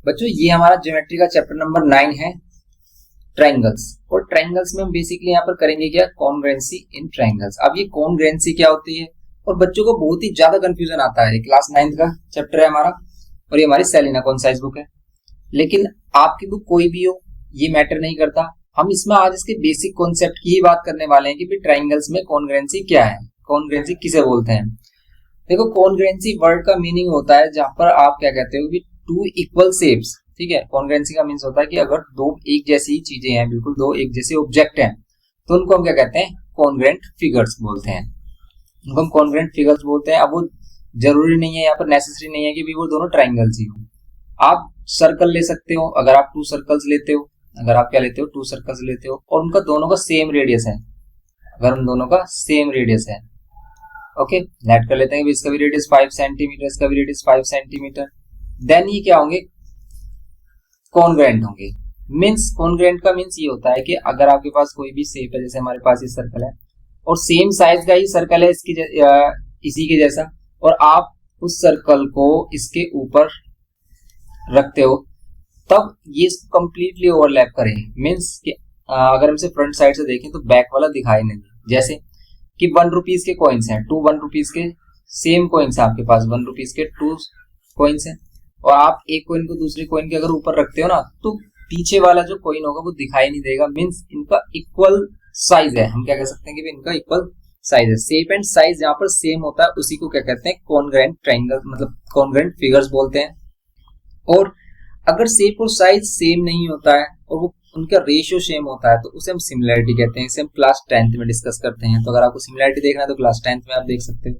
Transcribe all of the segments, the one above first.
बच्चों ये हमारा ज्योमेट्री का चैप्टर नंबर 9 है, ट्रायंगल्स। और ट्रायंगल्स में हम बेसिकली यहाँ पर करेंगे क्या, कॉन्ग्रुएंसी इन ट्रायंगल्स। अब ये कॉन्ग्रुएंसी क्या होती है, और बच्चों को बहुत ही ज्यादा कंफ्यूजन आता है। क्लास 9 का चैप्टर है हमारा, और ये हमारी सेलिना कॉन्साइज बुक है। लेकिन आपकी बुक कोई भी हो, ये मैटर नहीं करता। हम इसमें आज इसके बेसिक कॉन्सेप्ट की ही बात करने वाले हैं कि भाई ट्रायंगल्स में कॉन्ग्रुएंसी क्या है, कॉन्ग्रुएंसी किसे बोलते हैं। देखो, कॉन्ग्रुएंसी वर्ड का मीनिंग होता है जहां पर आप क्या कहते हो कि टू इक्वल शेप्स, ठीक है। कॉन्ग्रुएंसी का मीन्स होता है कि अगर दो एक जैसी ही चीजें हैं, बिल्कुल दो एक जैसे ऑब्जेक्ट हैं, तो उनको हम क्या कहते हैं, कॉन्ग्रुएंट फिगर्स बोलते हैं। उनको हम कॉन्ग्रुएंट फिगर्स बोलते हैं। अब वो जरूरी नहीं है, यहाँ पर नेसेसरी नहीं है कि भी वो दोनों ट्रायंगल्स ही हो। आप सर्कल ले सकते हो, अगर आप टू सर्कल्स लेते हो, अगर आप क्या लेते हो, टू सर्कल्स लेते हो, और उनका दोनों का सेम रेडियस है, अगर उन दोनों का सेम रेडियस है, ओके, नेट कर लेते हैं कि इसका भी रेडियस 5 सेंटीमीटर, इसका भी रेडियस 5 सेंटीमीटर, देन ये क्या होंगे, कॉन्ग्रुएंट होंगे। मींस कॉन्ग्रुएंट का मींस ये होता है कि अगर आपके पास कोई भी शेप है, जैसे हमारे पास ये सर्कल है और सेम साइज का ही सर्कल है इसी के जैसा, और आप उस सर्कल को इसके ऊपर रखते हो, तब ये कंप्लीटली ओवरलैप करेंगे। मींस कि अगर हमसे फ्रंट साइड से देखें तो बैक वाला दिखाई नहीं दे। जैसे कि 1 रुपीज के कॉइन्स हैं, 2 1 रुपीज के सेम कॉइन्स है आपके पास, 1 रुपीज के 2 कॉइन्स हैं, और आप एक कॉइन को दूसरे कॉइन के अगर ऊपर रखते हो ना, तो पीछे वाला जो कॉइन होगा वो दिखाई नहीं देगा। मींस इनका इक्वल साइज है। हम क्या कह सकते हैं कि इनका इक्वल साइज है। शेप एंड साइज जहां पर सेम होता है उसी को क्या कहते हैं, कॉन्ग्रुएंट ट्रायंगल, मतलब कॉन्ग्रुएंट फिगर्स बोलते हैं। और अगर शेप और साइज सेम नहीं होता है और वो उनका रेशियो सेम होता है, तो उसे हम सिमिलैरिटी कहते हैं। इसे हम क्लास 10th में डिस्कस करते हैं। तो अगर आपको सिमिलैरिटी देखना है तो क्लास 10th में आप देख सकते हो।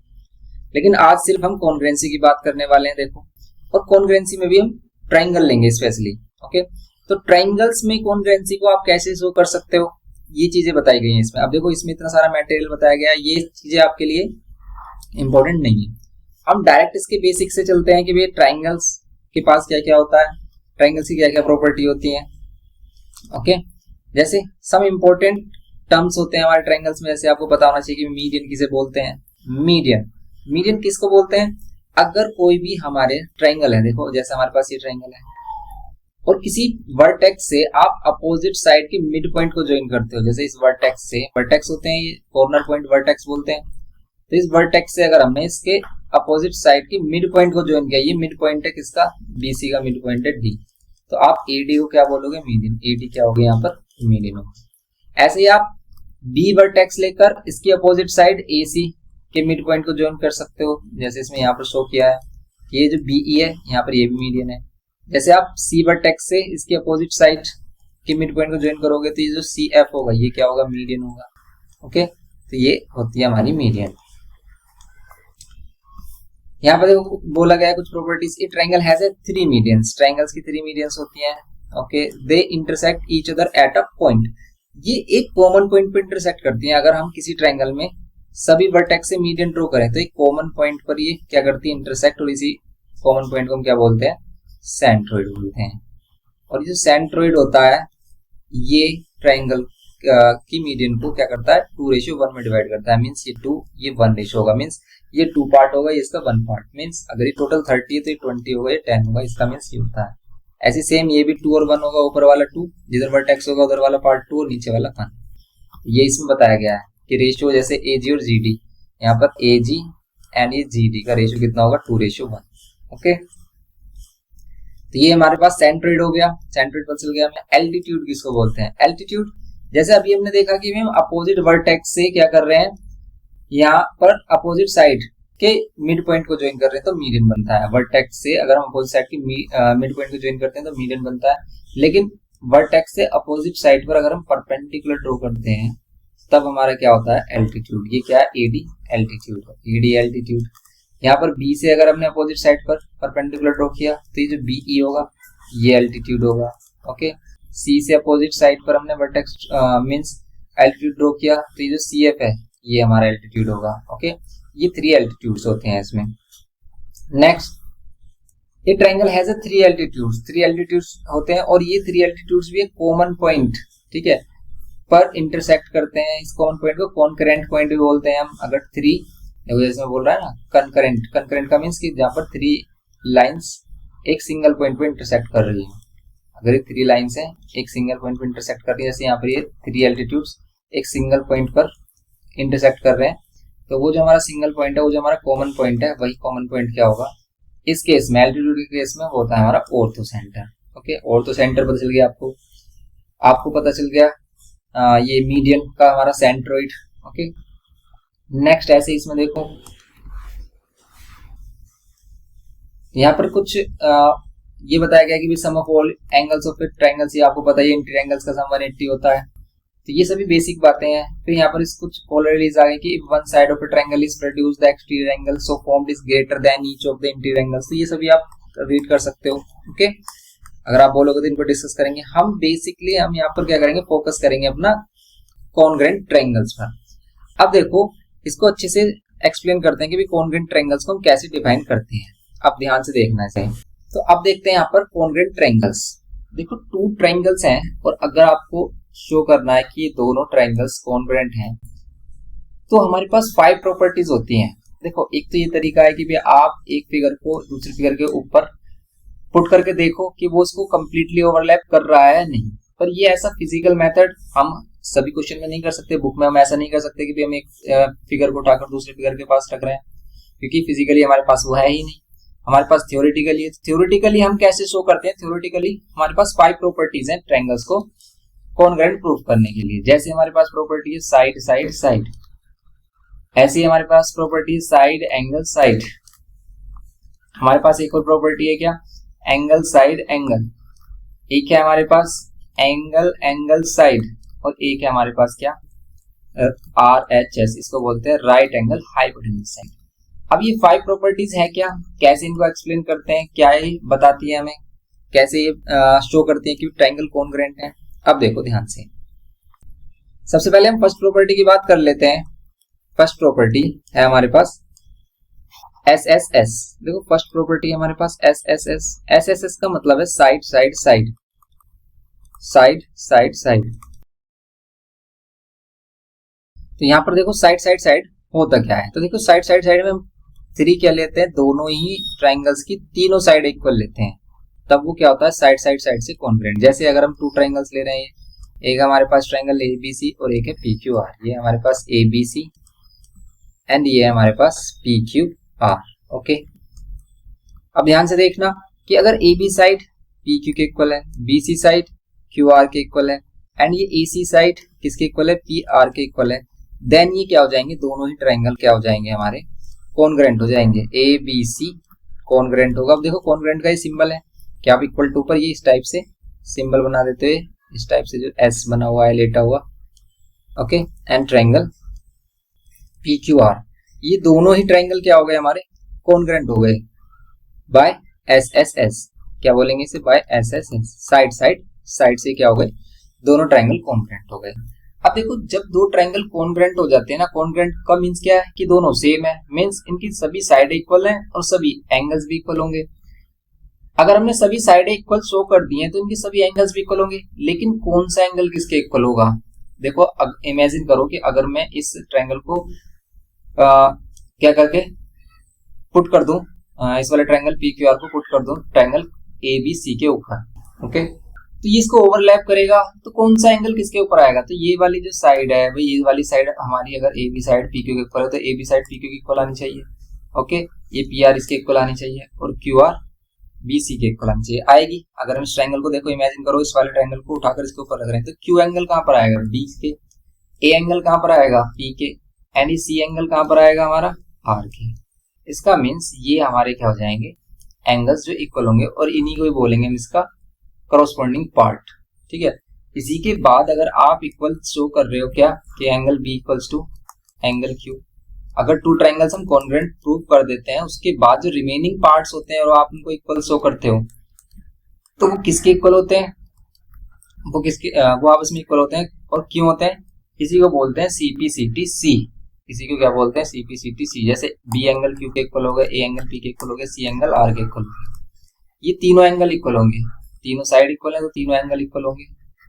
लेकिन आज सिर्फ हम कॉन्ग्रुएंसी की बात करने वाले हैं। देखो, और कॉन्ग्रुएंसी में भी हम ट्रायंगल लेंगे स्पेशली, ओके। तो ट्रायंगल्स में कॉन्ग्रुएंसी को आप कैसे शो कर सकते हो, ये चीजें बताई गई हैं इसमें। अब देखो, इसमें इतना सारा मटेरियल बताया गया है, ये चीजें आपके लिए इंपॉर्टेंट नहीं है। हम डायरेक्ट इसके बेसिक से चलते हैं कि भाई ट्रायंगल्स के पास क्या क्या होता है, ट्रायंगल्स की क्या क्या प्रॉपर्टी होती है, ओके। जैसे सम इंपॉर्टेंट टर्म्स होते हैं हमारे ट्रायंगल्स में। जैसे आपको पता होना चाहिए कि मीडियन किसे बोलते हैं, मीडियन किसको बोलते हैं, अगर कोई भी हमारे ट्रायंगल है, देखो जैसे हमारे पास ये ट्रायंगल है, और किसी वर्टेक्स से आप अपोजिट साइड के मिड पॉइंट को ज्वाइन करते हो। जैसे इस वर्टेक्स से, वर्टेक्स होते हैं ये कॉर्नर पॉइंट, वर्टेक्स बोलते हैं। तो इस वर्टेक्स से अगर हमने इसके अपोजिट साइड के मिड पॉइंट को ज्वाइन किया, ये मिड पॉइंट है किसका, बीसी का मिड पॉइंट है डी, तो आप एडी को क्या बोलोगे, मीडियन। एडी क्या हो गया यहाँ पर, मीडियन हो। ऐसे ही आप बी वर्टेक्स लेकर इसकी अपोजिट साइड एसी के मिड पॉइंट को ज्वाइन कर सकते हो। जैसे इसमें यहाँ पर शो किया है, ये जो बीई है यहाँ पर ये भी मीडियन है। जैसे आप सी वर्टेक्स से इसकी अपोजिट साइड के मिड पॉइंट को ज्वाइन करोगे, तो ये जो सी एफ होगा ये क्या होगा, मीडियन होगा, ओके। तो ये होती है हमारी मीडियन। यहाँ पर देखो बोला गया है कुछ properties. A triangle has a 3 medians, triangles की 3 मीडियंस होती हैं, okay. They intersect each other at a point, ये एक कॉमन पॉइंट पे इंटरसेक्ट करती हैं। अगर हम किसी ट्रायंगल में सभी वर्टेक्स से मीडियन ड्रॉ करें, तो एक कॉमन पॉइंट पर ये क्या करती है, इंटरसेक्ट, और इसी कॉमन पॉइंट को हम क्या बोलते हैं, सेंट्रोइड बोलते हैं। और ये जो सेंट्रोइड होता है, ये ट्रायंगल की मीडियन को क्या करता है, 2:1 में डिवाइड करता है। मींस ये 2 ये 1 रेशियो होगा। मींस ये 2 पार्ट होगा, ये इसका 1 पार्ट। मींस अगर ये टोटल 30 है तो ये 20 होगा, ये 10 होगा, इसका मींस ये होता है। ऐसे सेम ये भी 2 और 1 होगा, ऊपर वाला 2, जिधर वर्टेक्स होगा उधर वाला पार्ट 2 और नीचे वाला 1। ये इसमें बताया गया है कि रेशियो जैसे एजी और जीडी, यहाँ पर एजी एंड ये जीडी का रेशियो कितना होगा, 2:1, ओके। तो ये हमारे पास सेंट्रोइड हो गया, सेंट्रोइड पर चल गया। हमें एल्टीट्यूड किसको बोलते हैं, एल्टीट्यूड, जैसे अभी हमने देखा कि हम अपोजिट वर्टेक्स से क्या कर रहे हैं, यहाँ पर अपोजिट साइड के मिड पॉइंट को ज्वाइन कर रहे हैं, तो मीडियन बनता है। वर्टेक्स से अगर हम अपोजिट साइड की मिड पॉइंट को ज्वाइन करते हैं तो मीडियन बनता है। लेकिन वर्टेक्स से अपोजिट साइड पर अगर हम परपेंडिकुलर ड्रॉ करते हैं, तब हमारा क्या होता है, एल्टीट्यूड। ये क्या है, एडी एल्टीट्यूड, एडी एल्टीट्यूड। यहाँ पर बी से अगर हमने अपोजिट साइड पर परपेंडिकुलर ड्रॉ किया, तो ये जो बीई होगा ये एल्टीट्यूड होगा, ओके। सी से अपोजिट साइड पर हमने वर्टेक्स मींस एल्टीट्यूड ड्रॉ किया, तो ये जो सी एफ है ये हमारा एल्टीट्यूड होगा, ओके। ये 3 एल्टीट्यूड्स होते हैं इसमें। नेक्स्ट, ये ट्रायंगल हैज 3 एल्टीट्यूड्स, 3 एल्टीट्यूड्स होते हैं, और ये 3 एल्टीट्यूड्स भी एक कॉमन पॉइंट, ठीक है, पर इंटरसेक्ट करते हैं। इस कॉमन पॉइंट को कॉन्करेंट पॉइंट भी बोलते हैं हम। अगर 3 जैसे मैं बोल रहा है ना, कंकरेंट, कंकरेंट का मीन्स कि जहाँ पर 3 लाइंस एक सिंगल पॉइंट पे इंटरसेक्ट कर रही है। अगर ये 3 लाइन्स हैं एक सिंगल पॉइंट पे इंटरसेक्ट कर रही है, जैसे यहाँ पर ये 3 एल्टीट्यूड्स एक सिंगल पॉइंट पर इंटरसेक्ट कर रहे हैं, तो वो जो हमारा सिंगल पॉइंट है, वो जो हमारा कॉमन पॉइंट है, वही कॉमन पॉइंट क्या होगा इस केस में, एल्टीट्यूड के केस में वो होता है हमारा ortho centre. Okay, ortho centre पता चल गया आपको पता चल गया ये मीडियन का हमारा सेंट्रोइड। ओके, नेक्स्ट ऐसे इसमें देखो यहाँ पर कुछ ये बताया गया कि sum of all angles of triangles, ये आपको पता है इंटीरियर एंगल्स का सम 180 होता है। तो ये सभी बेसिक बातें हैं। फिर यहाँ पर इस कुछ कोलरिटीज आ गई कि if one side of A triangle is produce the exterior angle so formed is greater than each of the interior angles. तो ये सभी आप रीड कर सकते हो। ओके, अगर आप बोलोगे तो इनको डिस्कस करेंगे हम। बेसिकली हम यहाँ पर क्या करेंगे, फोकस करेंगे अपना कॉन्ग्रेंट ट्रायंगल्स पर। अब देखो इसको अच्छे से एक्सप्लेन करते हैं कि कॉन्ग्रेंट ट्रायंगल्स को हम कैसे डिफाइन करते हैं। अब ध्यान से देखना है सही। तो अब देखते हैं यहाँ पर कॉन्ग्रेंट ट्रायंगल्स। देखो 2 ट्रायंगल्स हैं और अगर आपको शो करना है कि ये दोनों ट्रायंगल्स कॉन्ग्रेंट हैं तो हमारे पास 5 प्रॉपर्टीज होती हैं। देखो एक तो ये तरीका है कि भाई आप एक फिगर को दूसरे फिगर के ऊपर पुट करके देखो कि वो उसको कंप्लीटली ओवरलैप कर रहा है नहीं, पर ये ऐसा फिजिकल मेथड हम सभी क्वेश्चन में नहीं कर सकते। बुक में हम ऐसा नहीं कर सकते कि हम एक फिगर को उठाकर दूसरे फिगर के पास रख रहे हैं, क्योंकि फिजिकली हमारे पास वो है ही नहीं। हमारे पास थ्योरेटिकली है। थ्योरेटिकली हम कैसे शो करते हैं, थ्योरेटिकली हमारे पास 5 प्रॉपर्टीज हैं ट्रायंगल्स को कॉन्ग्रेंट प्रूफ करने के लिए। जैसे हमारे पास प्रॉपर्टी है साइड साइड साइड, ऐसे ही हमारे पास प्रॉपर्टी है साइड एंगल साइड। हमारे पास एक और प्रॉपर्टी है क्या, एंगल साइड एंगल। एक है हमारे पास एंगल एंगल साइड और एक है हमारे पास क्या, RHS, इसको बोलते हैं राइट एंगल हाइपोटेन्यूज साइड। अब ये 5 प्रॉपर्टीज है क्या, कैसे इनको एक्सप्लेन करते हैं, क्या ये बताती है हमें, कैसे ये शो करती है कि ट्रायंगल कॉन्ग्रेंट है। अब देखो ध्यान से, सबसे पहले हम फर्स्ट प्रॉपर्टी की बात कर लेते हैं। फर्स्ट प्रॉपर्टी है हमारे पास SSS। देखो फर्स्ट प्रॉपर्टी है हमारे पास SSS। SSS का मतलब है side side side, side side side. तो यहाँ पर देखो साइड साइड साइड होता क्या है, तो देखो साइड साइड साइड में हम 3 क्या लेते हैं, दोनों ही ट्रायंगल्स की तीनों साइड इक्वल लेते हैं, तब वो क्या होता है साइड साइड साइड से कॉन्ग्रेंट। जैसे अगर हम 2 ट्रायंगल्स ले रहे हैं, एक हमारे पास ट्रायंगल ABC और एक है PQR। ये हमारे पास ABC एंड ये हमारे पास PQR। ओके, अब ध्यान से देखना कि अगर AB साइड PQ के इक्वल है, BC साइड QR के इक्वल है एंड ये AC साइड किसके इक्वल है, PR के इक्वल है, देन ये क्या हो जाएंगे, दोनों ही ट्रायंगल क्या हो जाएंगे, हमारे कॉन्ग्रेंट हो जाएंगे। ABC कॉन्ग्रेंट होगा। अब देखो कॉन्ग्रेंट का ये सिंबल है कि आप इक्वल टू पर ये इस टाइप से सिंबल बना देते हुए, इस टाइप से जो S बना हुआ है लेटा हुआ। ओके, एंड ट्रायंगल PQR, ये दोनों ही ट्रायंगल क्या हो गए, हमारे कॉन्ग्रेंट हो गए बाय SSS। क्या बोलेंगे इसे, by SSS। Side side side से क्या हो गए, दोनों ट्रायंगल कॉन्ग्रेंट हो गए। अब देखो जब 2 ट्रायंगल कॉन्ग्रेंट हो जाते हैं ना, कॉन्ग्रेंट का मींस क्या है कि दोनों सेम है, मींस इनकी सभी साइड इक्वल हैं और सभी एंगल्स भी इक्वल होंगे। अगर हमने सभी साइड इक्वल शो कर दी हैं तो इनके सभी एंगल्स भी इक्वल होंगे, लेकिन कौन सा एंगल किसके इक्वल होगा। देखो अब इमेजिन करो कि अगर मैं इस ट्रायंगल को क्या करके पुट कर दूं, इस वाले ट्रायंगल PQR को पुट कर दूं ट्रायंगल ABC के ऊपर। ओके, तो ये इसको ओवरलैप करेगा तो कौन सा एंगल किसके ऊपर आएगा, तो ये वाली जो साइड है भाई, ये वाली साइड हमारी अगर AB साइड PQ के इक्वल है तो AB साइड PQ के इक्वल आनी चाहिए। ओके, ये PR इसके इक्वल आनी चाहिए और QR BC के इक्वल आनी चाहिए। आएगी। अगर हम इस ट्रायंगल को देखो, इमेजिन करो इस वाले ट्रायंगल को उठाकर इसके ऊपर रख रहे हैं तो Q एंगल कहाँ पर आएगा, B के, A एंगल कहाँ पर आएगा, P के, एंड C एंगल कहाँ पर आएगा हमारा, R के। इसका मीन्स ये हमारे क्या हो जाएंगे, एंगल्स जो इक्वल होंगे और इन्हीं को ही बोलेंगे हम इसका करस्पॉन्डिंग पार्ट। ठीक है, इसी के बाद अगर आप इक्वल शो कर रहे हो क्या कि angle B equals to angle Q, अगर 2 ट्रायंगल्स हम कॉन्ग्रेंट प्रूव कर देते हैं, उसके बाद जो रिमेनिंग पार्ट्स होते हैं और आप उनको इक्वल शो करते हो तो वो किसके इक्वल होते हैं, वो आपस में इक्वल होते हैं। और क्यों होते हैं, इसी को बोलते हैं CPCTC। इसी को क्या बोलते हैं, CPCTC। जैसे B एंगल Q के इक्वल हो गए, A एंगल P के इक्वल हो गए, C एंगल R के इक्वल हो गए। ये तीनों एंगल इक्वल होंगे, तीनों साइड इक्वल है तो तीनों एंगल इक्वल होंगे,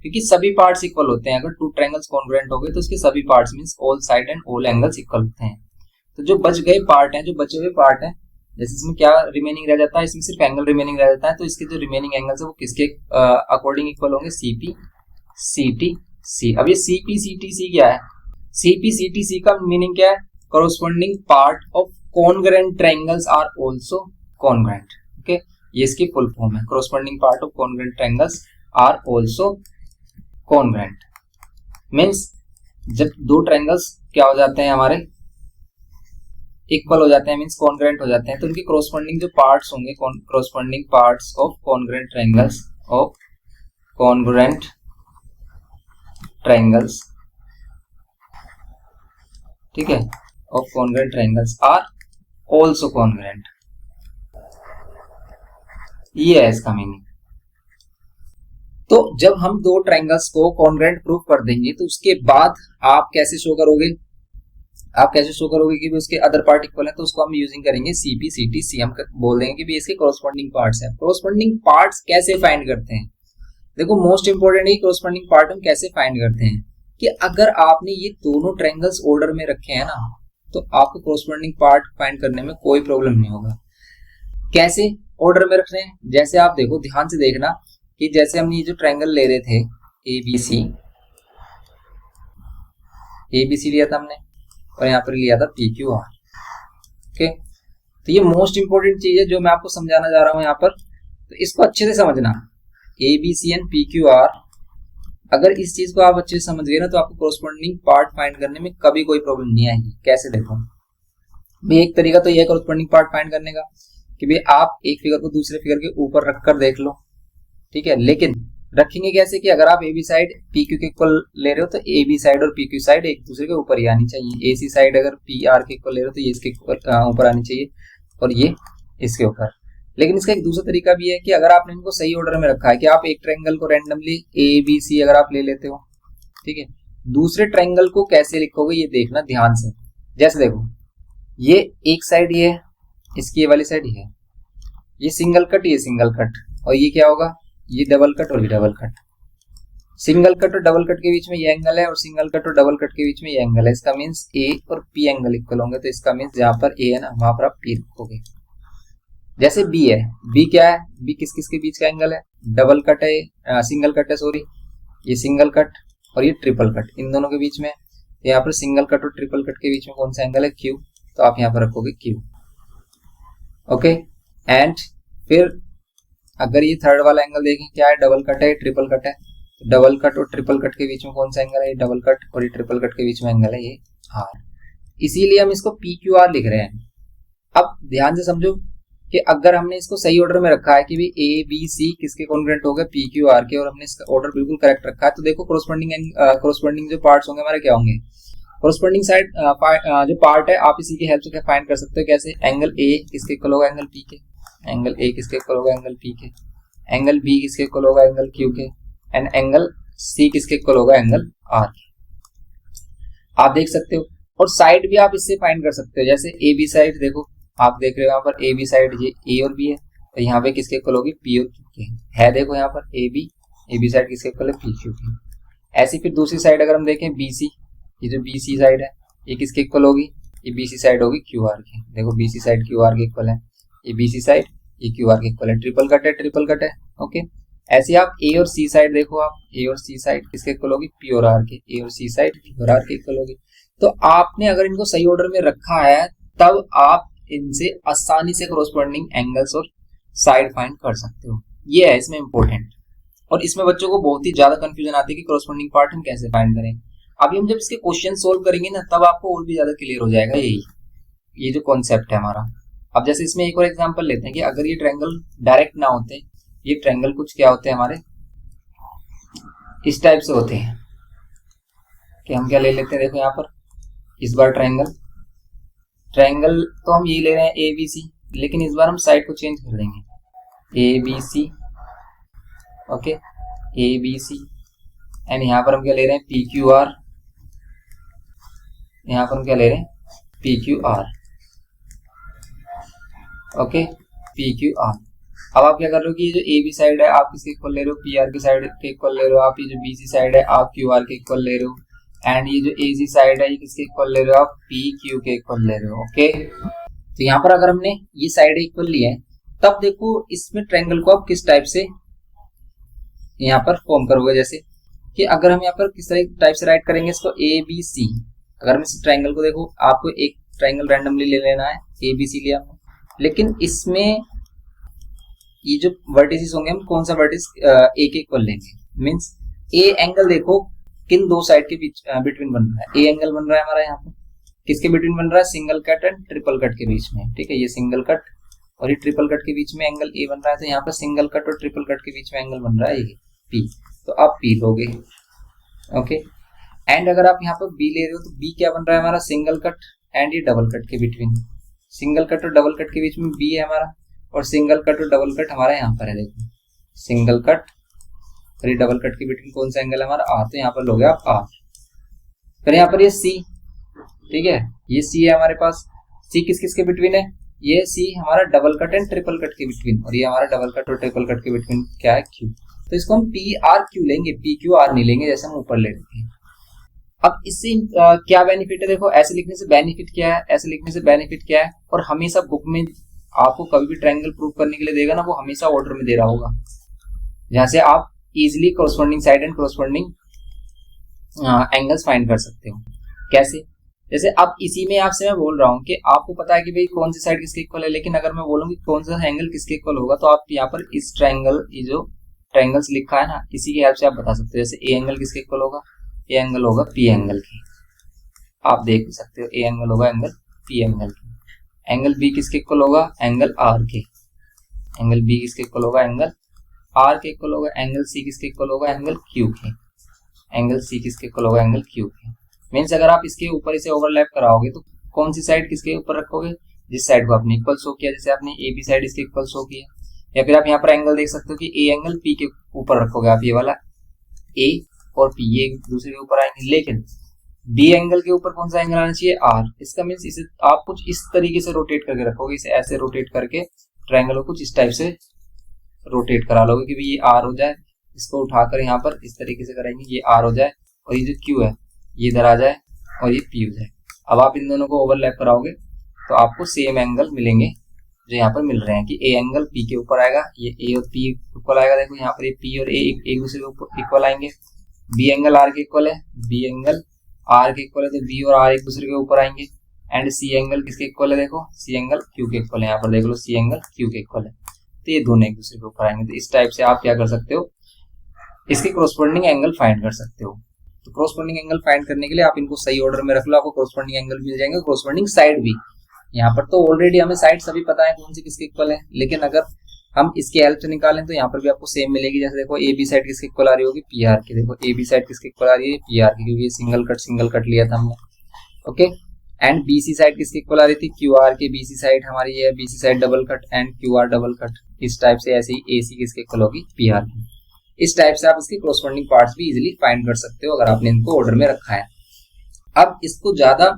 क्योंकि सभी पार्ट्स इक्वल होते हैं। अगर 2 ट्रायंगल्स कॉन्ग्रुएंट हो गए तो उसके सभी parts means all side and all angles equal होते हैं। तो जो बच गए पार्ट हैं, जो बचे हुए पार्ट हैं, जैसे इसमें क्या रिमेनिंग रह जाता है, इसमें सिर्फ एंगल रिमेनिंग रह जाता है, तो इसके जो रिमेनिंग एंगल्स है वो किसके अकॉर्डिंग इक्वल होंगे, सीपी सी टी सी। अब ये सीपी सी टी सी क्या है, सीपी सी टी सी का मीनिंग क्या है, corresponding part of congruent triangles are also congruent. Okay, ये इसकी फुल फॉर्म है, corresponding part of congruent triangles are also congruent. Means जब दो ट्रायंगल्स क्या हो जाते हैं हमारे, इक्वल हो जाते हैं, मीन्स कॉन्ग्रेंट हो जाते हैं, तो उनके कॉरस्पॉन्डिंग जो पार्ट्स होंगे, corresponding parts of congruent triangles of congruent triangles, ठीक है, of congruent triangles are also congruent. ये है इसका मीनिंग। तो जब हम दो ट्रायंगल्स को कॉन्ग्रेंट प्रूव कर देंगे तो उसके बाद आप कैसे शो करोगे, आप कैसे शो करोगे कि उसके अदर पार्ट इक्वल है, तो उसको हम यूजिंग करेंगे सीपी सी टी सी। हम बोल देंगे कि भी इसके कॉरस्पॉन्डिंग पार्ट्स हैं। कॉरस्पॉन्डिंग पार्ट्स कैसे फाइंड करते हैं, देखो मोस्ट इंपोर्टेंट है कॉरस्पॉन्डिंग पार्ट हम कैसे फाइंड करते हैं, कि अगर आपने ये दोनों ट्रायंगल्स ऑर्डर में रखे हैं ना, तो आपको कॉरस्पॉन्डिंग पार्ट फाइंड करने में कोई प्रॉब्लम नहीं होगा। कैसे ऑर्डर में रख रहे हैं, जैसे आप देखो, ध्यान से देखना कि जैसे हमने ये जो ट्रायंगल ले रहे थे एबीसी लिया था हमने, और यहाँ पर लिया था पी क्यू आर। ओके, तो ये मोस्ट इंपोर्टेंट चीज है जो मैं आपको समझाना जा रहा हूं यहाँ पर, तो इसको अच्छे से समझना। A B C and P Q R, अगर इस चीज को आप अच्छे से समझ गए ना, तो आपको कॉरस्पॉन्डिंग पार्ट फाइंड करने में कभी कोई प्रॉब्लम नहीं आएगी। कैसे, देखो भाई, एक तरीका तो यह है कॉरस्पॉन्डिंग पार्ट फाइंड करने का कि भाई आप एक फिगर को दूसरे फिगर के ऊपर रखकर देख लो, ठीक है, लेकिन रखेंगे कैसे कि अगर आप A B side P Q के इक्वल ले रहे हो तो ए बी साइड और पी क्यू साइड एक दूसरे के ऊपर ही आनी चाहिए। ए सी साइड अगर पी आर के इक्वल ले रहे हो तो ये इसके ऊपर आनी चाहिए और ये इसके ऊपर। लेकिन इसका एक दूसरा तरीका भी है कि अगर आपने इनको सही ऑर्डर में रखा है, कि आप एक ट्रायंगल को रैंडमली ए बी सी अगर आप ले लेते हो, ठीक है, दूसरे ट्रायंगल को कैसे लिखोगे ये देखना ध्यान से। जैसे देखो, ये एक साइड ये है, इसकी ये वाली साइड ये है, ये सिंगल कट, ये सिंगल कट, और ये क्या होगा, ये डबल कट और ये डबल कट। सिंगल कट और डबल कट के बीच में ये एंगल है, और सिंगल कट और डबल कट के बीच में ये एंगल है। इसका मीन्स ए और पी एंगल इक्वल होंगे, तो इसका मीन्स जहां पर ए है ना वहां पर आप पी रखोगे। जैसे बी है, बी क्या है, बी किस किस के बीच का एंगल है, डबल कट है, सिंगल कट है, सॉरी, ये सिंगल कट और ये ट्रिपल कट, इन दोनों के बीच में, यहाँ पर सिंगल कट और ट्रिपल कट के बीच में कौन सा एंगल है, क्यू, तो आप यहाँ पर रखोगे क्यू। ओके, एंड फिर अगर ये थर्ड वाला एंगल देखें, क्या है, डबल कट है, ट्रिपल कट है, तो डबल कट और ट्रिपल कट के बीच में कौन सा एंगल है, ये डबल कट, और ये ट्रिपल कट के बीच में एंगल है ये आर। इसीलिए हम इसको पी क्यू आर लिख रहे हैं। अब ध्यान से समझो कि अगर हमने इसको सही ऑर्डर में रखा है कि भाई ए बी सी किसके कॉन्ग्रेंट हो गए, पी क्यू आर के, और हमने इसका ऑर्डर बिल्कुल करेक्ट रखा है, तो देखो कॉरस्पॉन्डिंग जो पार्ट्स होंगे हमारे क्या होंगे, कॉरस्पॉन्डिंग साइड जो पार्ट है आप इसी की हेल्प से फाइंड कर सकते हो। कैसे, एंगल ए किसके इक्वल होगा, एंगल पी के, एंगल ए किसके इक्वल होगा, एंगल पी के, एंगल बी किसके इक्वल होगा, एंगल क्यू के, एंड एंगल सी किसके इक्वल होगा, एंगल आर के। आप देख सकते हो, और साइड भी आप इससे फाइंड कर सकते हो। जैसे ए बी साइड देखो, आप देख रहे हो यहाँ पर ए बी साइड, ये ए और बी है, तो यहाँ पे किसके इक्वल होगी, पी और क्यू के है। देखो यहाँ पर ए बी साइड किसके इक्वल है, पी क्यू की। ऐसी फिर दूसरी साइड अगर हम देखें बी सी, ये जो बी सी साइड है ये किसके इक्वल होगी, ये बी सी साइड होगी क्यू आर की। देखो B C side Q R के इक्वल है, ये बी सी साइड ये क्यू आर के इक्वल है, ट्रिपल कट है, ट्रिपल कट है। ओके, ऐसे आप ए और सी साइड देखो, आप ए और सी साइड किसके इक्वल होगी, पी और आर के, ए और सी साइड पी और आर के इक्वल होगी। तो आपने अगर इनको सही ऑर्डर में रखा है तब आप इनसे आसानी से कॉरस्पॉन्डिंग एंगल्स और साइड फाइंड कर सकते हो। ये है इसमें इंपॉर्टेंट, और इसमें बच्चों को बहुत ही ज्यादा कंफ्यूजन आती है कि कॉरस्पॉन्डिंग पार्ट हम कैसे फाइंड करें। अभी हम जब इसके क्वेश्चन सोल्व करेंगे ना, तब आपको और भी ज्यादा क्लियर हो जाएगा ये जो कॉन्सेप्ट है हमारा। अब जैसे इसमें एक और एग्जांपल लेते हैं कि अगर ये ट्रायंगल डायरेक्ट ना होते, ये ट्रायंगल कुछ क्या होते हैं हमारे, इस टाइप से होते हैं, कि हम क्या ले लेते हैं, देखो यहाँ पर इस बार ट्रायंगल तो हम ये ले रहे हैं ए बी सी, लेकिन इस बार हम साइड को चेंज कर देंगे, A B C, okay, A B C, and यहाँ पर हम क्या ले रहे हैं, पी क्यू आर, यहाँ पर हम क्या ले रहे हैं, P Q are, okay, P Q are. अब आप क्या कर रहे हो कि ये जो ए बी साइड है आप किसके इक्वल ले रहे हो, पी आर की साइड के इक्वल ले रहे हो, आप ये जो बी सी साइड है आप क्यू आर के इक्वल ले रहे हो, एंड ये जो ए सी साइड है ये किसके इक्वल ले रहे हो, आप पी क्यू के इक्वल ले रहे हो। ओके, तो यहाँ पर अगर हमने ये साइड इक्वल लिया है, तब देखो इसमें ट्रायंगल को आप किस टाइप से यहाँ पर फॉर्म करोगे। जैसे कि अगर हम यहाँ पर किस टाइप से राइट करेंगे इसको, ए बी सी। अगर हम इस ट्रायंगल को देखो, आपको एक ट्रायंगल रैंडमली ले लेना है, ए बी सी लिया, लेकिन इसमें ये जो वर्टिसेस होंगे हम कौन सा वर्टिस ए के इक्वल लेंगे। मींस ए एंगल देखो किन दो साइड के बीच बिटवीन बन रहा है। ए एंगल बन रहा है हमारा यहाँ पे किसके बिटवीन बन रहा है, single cut and triple cut के बीच में। ठीक है, ये सिंगल कट और ये ट्रिपल कट के बीच में एंगल ए बन रहा है, तो यहाँ पर सिंगल कट और ट्रिपल कट के बीच में एंगल बन रहा है ये पी, तो आप पी लोगे। ओके, एंड अगर आप यहाँ पर बी ले रहे हो तो बी क्या बन रहा है हमारा, सिंगल कट एंड ये डबल कट के बिटवीन। सिंगल कट और डबल कट के बीच में बी है हमारा, और सिंगल कट और डबल कट हमारा यहाँ पर है। देखो सिंगल कट और ये डबल कट के बिटवीन कौन सा एंगल है हमारा, आर, तो यहाँ पर लोगे आप आर। फिर यहाँ पर ये सी, ठीक है, ये सी है हमारे पास। सी किस किस के बिटवीन है, ये सी हमारा double cut and triple cut के बिटवीन, और ये हमारा डबल कट और ट्रिपल कट के बिटवीन क्या है, क्यू। तो इसको हम पी आर क्यू लेंगे, पी क्यू आर नहीं लेंगे जैसे हम ऊपर ले रहे हैं। अब इससे क्या बेनिफिट है, देखो ऐसे लिखने से बेनिफिट क्या है, ऐसे लिखने से बेनिफिट क्या है। और हमेशा बुक में आपको कभी भी ट्रायंगल प्रूव करने के लिए देगा ना, वो हमेशा ऑर्डर में दे रहा होगा, जहां से आप easily corresponding side and corresponding angles find कर सकते हो। कैसे, जैसे अब इसी में आपसे मैं बोल रहा हूँ कि आपको पता है कि भाई कौन सी साइड किसके इक्वल है, लेकिन अगर मैं बोलूँ कि कौन सा एंगल किसके इक्वल होगा, तो आप यहाँ पर इस ट्रायंगल, ये जो ट्रायंगल्स लिखा है ना, इसी की हेल्प से आप बता सकते हो। जैसे ए एंगल किसके इक्वल होगा, ए एंगल होगा पी एंगल की, आप देख सकते हो ए एंगल होगा एंगल पी एंगल की। एंगल बी किसके इक्वल होगा, एंगल आर के। एंगल बी किसके इक्वल होगा, एंगल आर के इक्वल होगा। एंगल सी किसके इक्वल होगा, एंगल क्यू के। एंगल सी किसके इक्वल होगा, एंगल क्यू के। मीन्स अगर आप इसके ऊपर इसे ओवरलैप कराओगे तो कौन सी साइड किसके ऊपर रखोगे, जिस साइड को आपने इक्वल शो किया। जैसे आपने ए बी साइड इसके इक्वल शो किया, या फिर आप यहाँ पर एंगल देख सकते हो कि ए एंगल पी के ऊपर रखोगे आप, ये वाला ए और पी ये दूसरे के ऊपर आएंगे। लेकिन बी एंगल के ऊपर कौन सा एंगल आना चाहिए, आर। इसका मीन्स इसे आप कुछ इस तरीके से रोटेट करके रखोगे, इसे ऐसे रोटेट करके ट्रायंगल को कुछ इस टाइप से रोटेट करा लोगे कि भाई ये आर हो जाए। इसको उठाकर यहाँ पर इस तरीके से करेंगे, ये आर हो जाए, और ये जो क्यू है ये इधर आ जाए, और ये पी हो जाए। अब आप इन दोनों को ओवरलैप कराओगे तो आपको सेम एंगल मिलेंगे जो यहाँ पर मिल रहे हैं, कि ए एंगल पी के ऊपर आएगा, ये ए और पी इक्वल आएगा। देखो यहाँ पर ये पी और ए एक दूसरे के इक्वल आएंगे। बी एंगल आर के इक्वल है, बी एंगल आर के इक्वल है, तो बी और आर एक दूसरे के ऊपर आएंगे। एंड सी एंगल किसके इक्वल है, देखो सी एंगल क्यू के इक्वल है। यहाँ पर देख लो सी एंगल क्यू के इक्वल है, तो ये दोनों एक दूसरे के ऊपर आएंगे। तो इस टाइप से आप क्या कर सकते हो, इसके कोरस्पोंडिंग एंगल फाइंड कर सकते हो। तो कोरस्पोंडिंग एंगल फाइंड करने के लिए आप इनको सही ऑर्डर में रख लो, आपको कोरस्पोंडिंग एंगल मिल जाएंगे, कोरस्पोंडिंग साइड भी। यहाँ पर तो ऑलरेडी हमें साइड सभी पता है कौन सी किसके इक्वल है, लेकिन अगर हम इसके हेल्प से निकालें तो यहाँ पर भी आपको सेम मिलेगी। जैसे देखो ए बी साइड किसके इक्वल आ रही होगी, पी आर की। देखो ए बी साइड किसके इक्वल आ रही है, पी आर की, क्योंकि ये सिंगल कट लिया था हमने। Okay, and B C side किसके इक्वल आ रही थी, क्यू आर की। बी सी साइड हमारी है, B C side double cut and Q R double cut. इस टाइप से ऐसे ही ए सी किसके इक्वल होगी, पी आर की। इस टाइप से आप इसके कोरस्पोंडिंग पार्ट्स भी इजीली फाइंड कर सकते हो अगर आपने इनको ऑर्डर में रखा है। अब इसको ज्यादा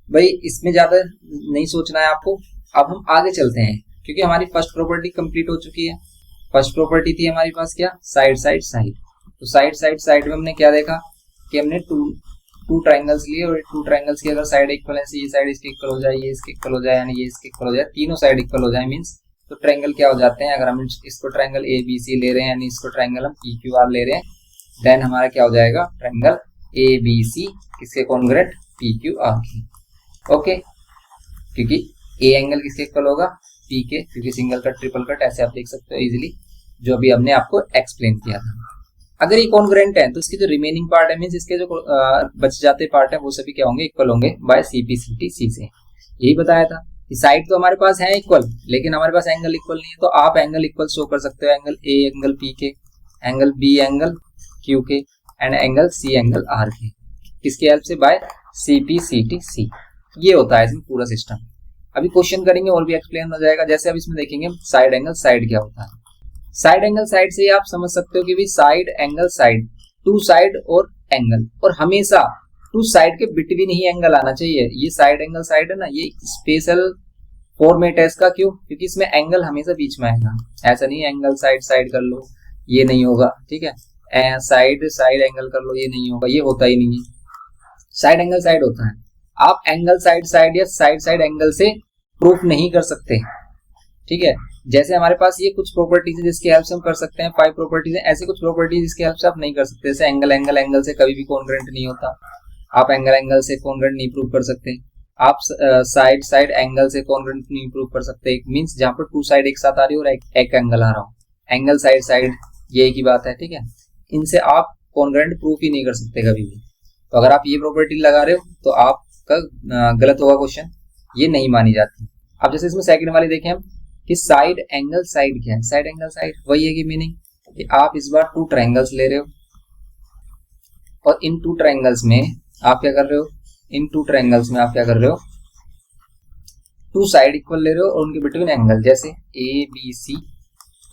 भाई इसमें ज्यादा नहीं सोचना है आपको। अब हम आगे चलते हैं, क्योंकि हमारी फर्स्ट प्रॉपर्टी कंप्लीट हो चुकी है। फर्स्ट प्रॉपर्टी थी हमारे पास क्या, साइड साइड साइड। तो साइड साइड साइड में हमने क्या देखा कि हमने टू ट्राइंगल्स लिए, और टू ट्राइंगल्स की अगर साइड इक्वल है, ये साइड इसके इक्वल हो जाए, ये इसके इक्वल हो जाए, यानी ये इसके इक्वल हो जाए, तीनों साइड इक्वल हो जाए, मींस तो ट्रायंगल क्या हो जाते हैं। अगर हम इसको ट्रायंगल ए बी सी ले रहे हैं, यानी इसको ट्रायंगल हम पी क्यू आर ले रहे हैं, देन हमारा क्या हो जाएगा, ट्रायंगल ए बी सी किसके कॉन्ग्रुएंट, पी क्यू आर की। ओके, क्योंकि ए एंगल किसके इक्वल होगा, पी के, क्योंकि सिंगल कट ट्रिपल कट, ऐसे आप देख सकते हो इजीली, जो अभी हमने आपको एक्सप्लेन किया था। अगर ये कॉन्ग्रुएंट है तो इसके जो रिमेनिंग पार्ट है, मींस इसके जो बच जाते पार्ट है, वो सभी क्या होंगे, इक्वल होंगे by C P C T C से। यही बताया था कि साइड तो हमारे पास है इक्वल, लेकिन हमारे पास एंगल इक्वल नहीं है। तो आप एंगल इक्वल शो कर सकते हो, एंगल ए एंगल पी के, एंगल बी एंगल क्यू के, and angle C angle R के। किसकी हेल्प से, by C P C T C. ये होता है इसमें पूरा सिस्टम। अभी क्वेश्चन करेंगे और भी एक्सप्लेन हो जाएगा। जैसे अब इसमें देखेंगे साइड एंगल साइड क्या होता है। साइड एंगल साइड से आप समझ सकते हो कि भी side angle side, two side और एंगल, और हमेशा टू साइड के बिटवीन ही एंगल आना चाहिए। ये साइड एंगल साइड है ना, ये स्पेशल फॉर्मेट है इसका। क्यों, क्योंकि इसमें एंगल हमेशा बीच में आएगा। ऐसा नहीं एंगल साइड साइड कर लो, ये नहीं होगा, ठीक है। साइड साइड एंगल कर लो, ये नहीं होगा, ये होता ही नहीं है। साइड एंगल साइड होता है। आप एंगल साइड साइड या साइड साइड एंगल से प्रूफ नहीं कर सकते, ठीक है। जैसे हमारे पास ये कुछ प्रॉपर्टीज है जिसकी हेल्प से हम कर सकते हैं, 5 प्रॉपर्टीज है, ऐसे कुछ प्रॉपर्टीज जिसकी हेल्प से आप नहीं कर सकते। जैसे एंगल, एंगल से कभी भी कॉन्ग्रुएंट नहीं होता, आप एंगल से कॉन्ग्रुएंट नहीं प्रूव कर सकते। आप साइड एंगल से कॉन्ग्रुएंट नहीं प्रूव कर सकते, मींस जहां पर 2 साइड एक साथ आ रही है और एक एंगल आ रहा हो, एंगल साइड ये एक ही बात है, ठीक है। इनसे आप कॉन्ग्रुएंट प्रूफ ही नहीं कर सकते कभी भी। तो अगर आप ये प्रॉपर्टी लगा रहे हो तो आपका गलत होगा क्वेश्चन, ये नहीं मानी जाती। अब जैसे इसमें सेकंड वाली देखें हम कि साइड एंगल साइड क्या है, साइड एंगल साइड वही है कि मीनिंग कि आप इस बार 2 ट्रायंगल्स ले रहे हो और इन 2 ट्रायंगल्स में आप क्या कर रहे हो, इन 2 ट्रायंगल्स में आप क्या कर रहे हो, 2 साइड इक्वल ले रहे हो और उनके बिटवीन एंगल, जैसे ए बी सी,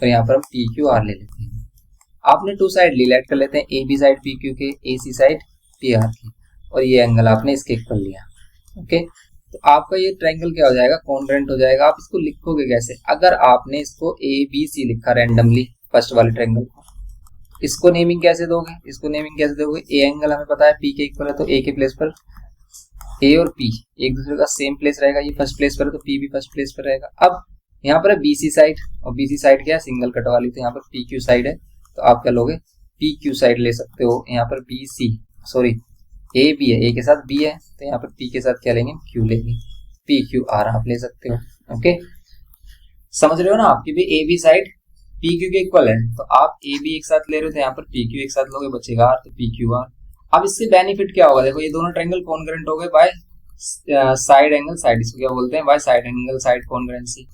और यहाँ पर हम पी क्यू आर ले लेते हैं। आपने 2 साइड ली, लेट कर लेते हैं A B side P Q के, A C side P R की, और ये एंगल आपने इसके इक्वल लिया, ओके। तो आपका ये ट्रायंगल क्या हो जाएगा, कॉन्ग्रुएंट हो जाएगा। आप इसको लिखोगे कैसे, अगर आपने इसको ए बी सी लिखा रैंडमली फर्स्ट वाले ट्रायंगल को, इसको नेमिंग कैसे दोगे, इसको नेमिंग कैसे दोगे, ए एंगल हमें पता है पी के इक्वल है, तो ए के प्लेस पर ए और पी एक दूसरे का सेम प्लेस रहेगा, ये फर्स्ट प्लेस पर है तो पी भी फर्स्ट प्लेस पर रहेगा। अब यहाँ पर है बीसी साइड, और बीसी साइड क्या है, सिंगल कट वाली, तो यहाँ पर पी क्यू साइड है, तो आप क्या लोगे, पी क्यू साइड ले सकते हो। यहाँ पर B C, sorry A B है, ए के साथ बी है, तो यहाँ पर पी के साथ क्या लेंगे, क्यू लेंगे, पी क्यू आर आप ले सकते हो, ओके। समझ रहे हो ना आप कि A B side P Q के इक्वल है, तो आप ए बी एक साथ ले रहे हो, तो यहाँ पर पी क्यू एक साथ लोगे, बचेगा आर, तो पी क्यू आर। अब इससे बेनिफिट क्या होगा, देखो ये दोनों ट्रायंगल कॉन्ग्रुएंट हो गए बाय साइड एंगल साइड, इसको क्या बोलते हैं, by side angle side congruency,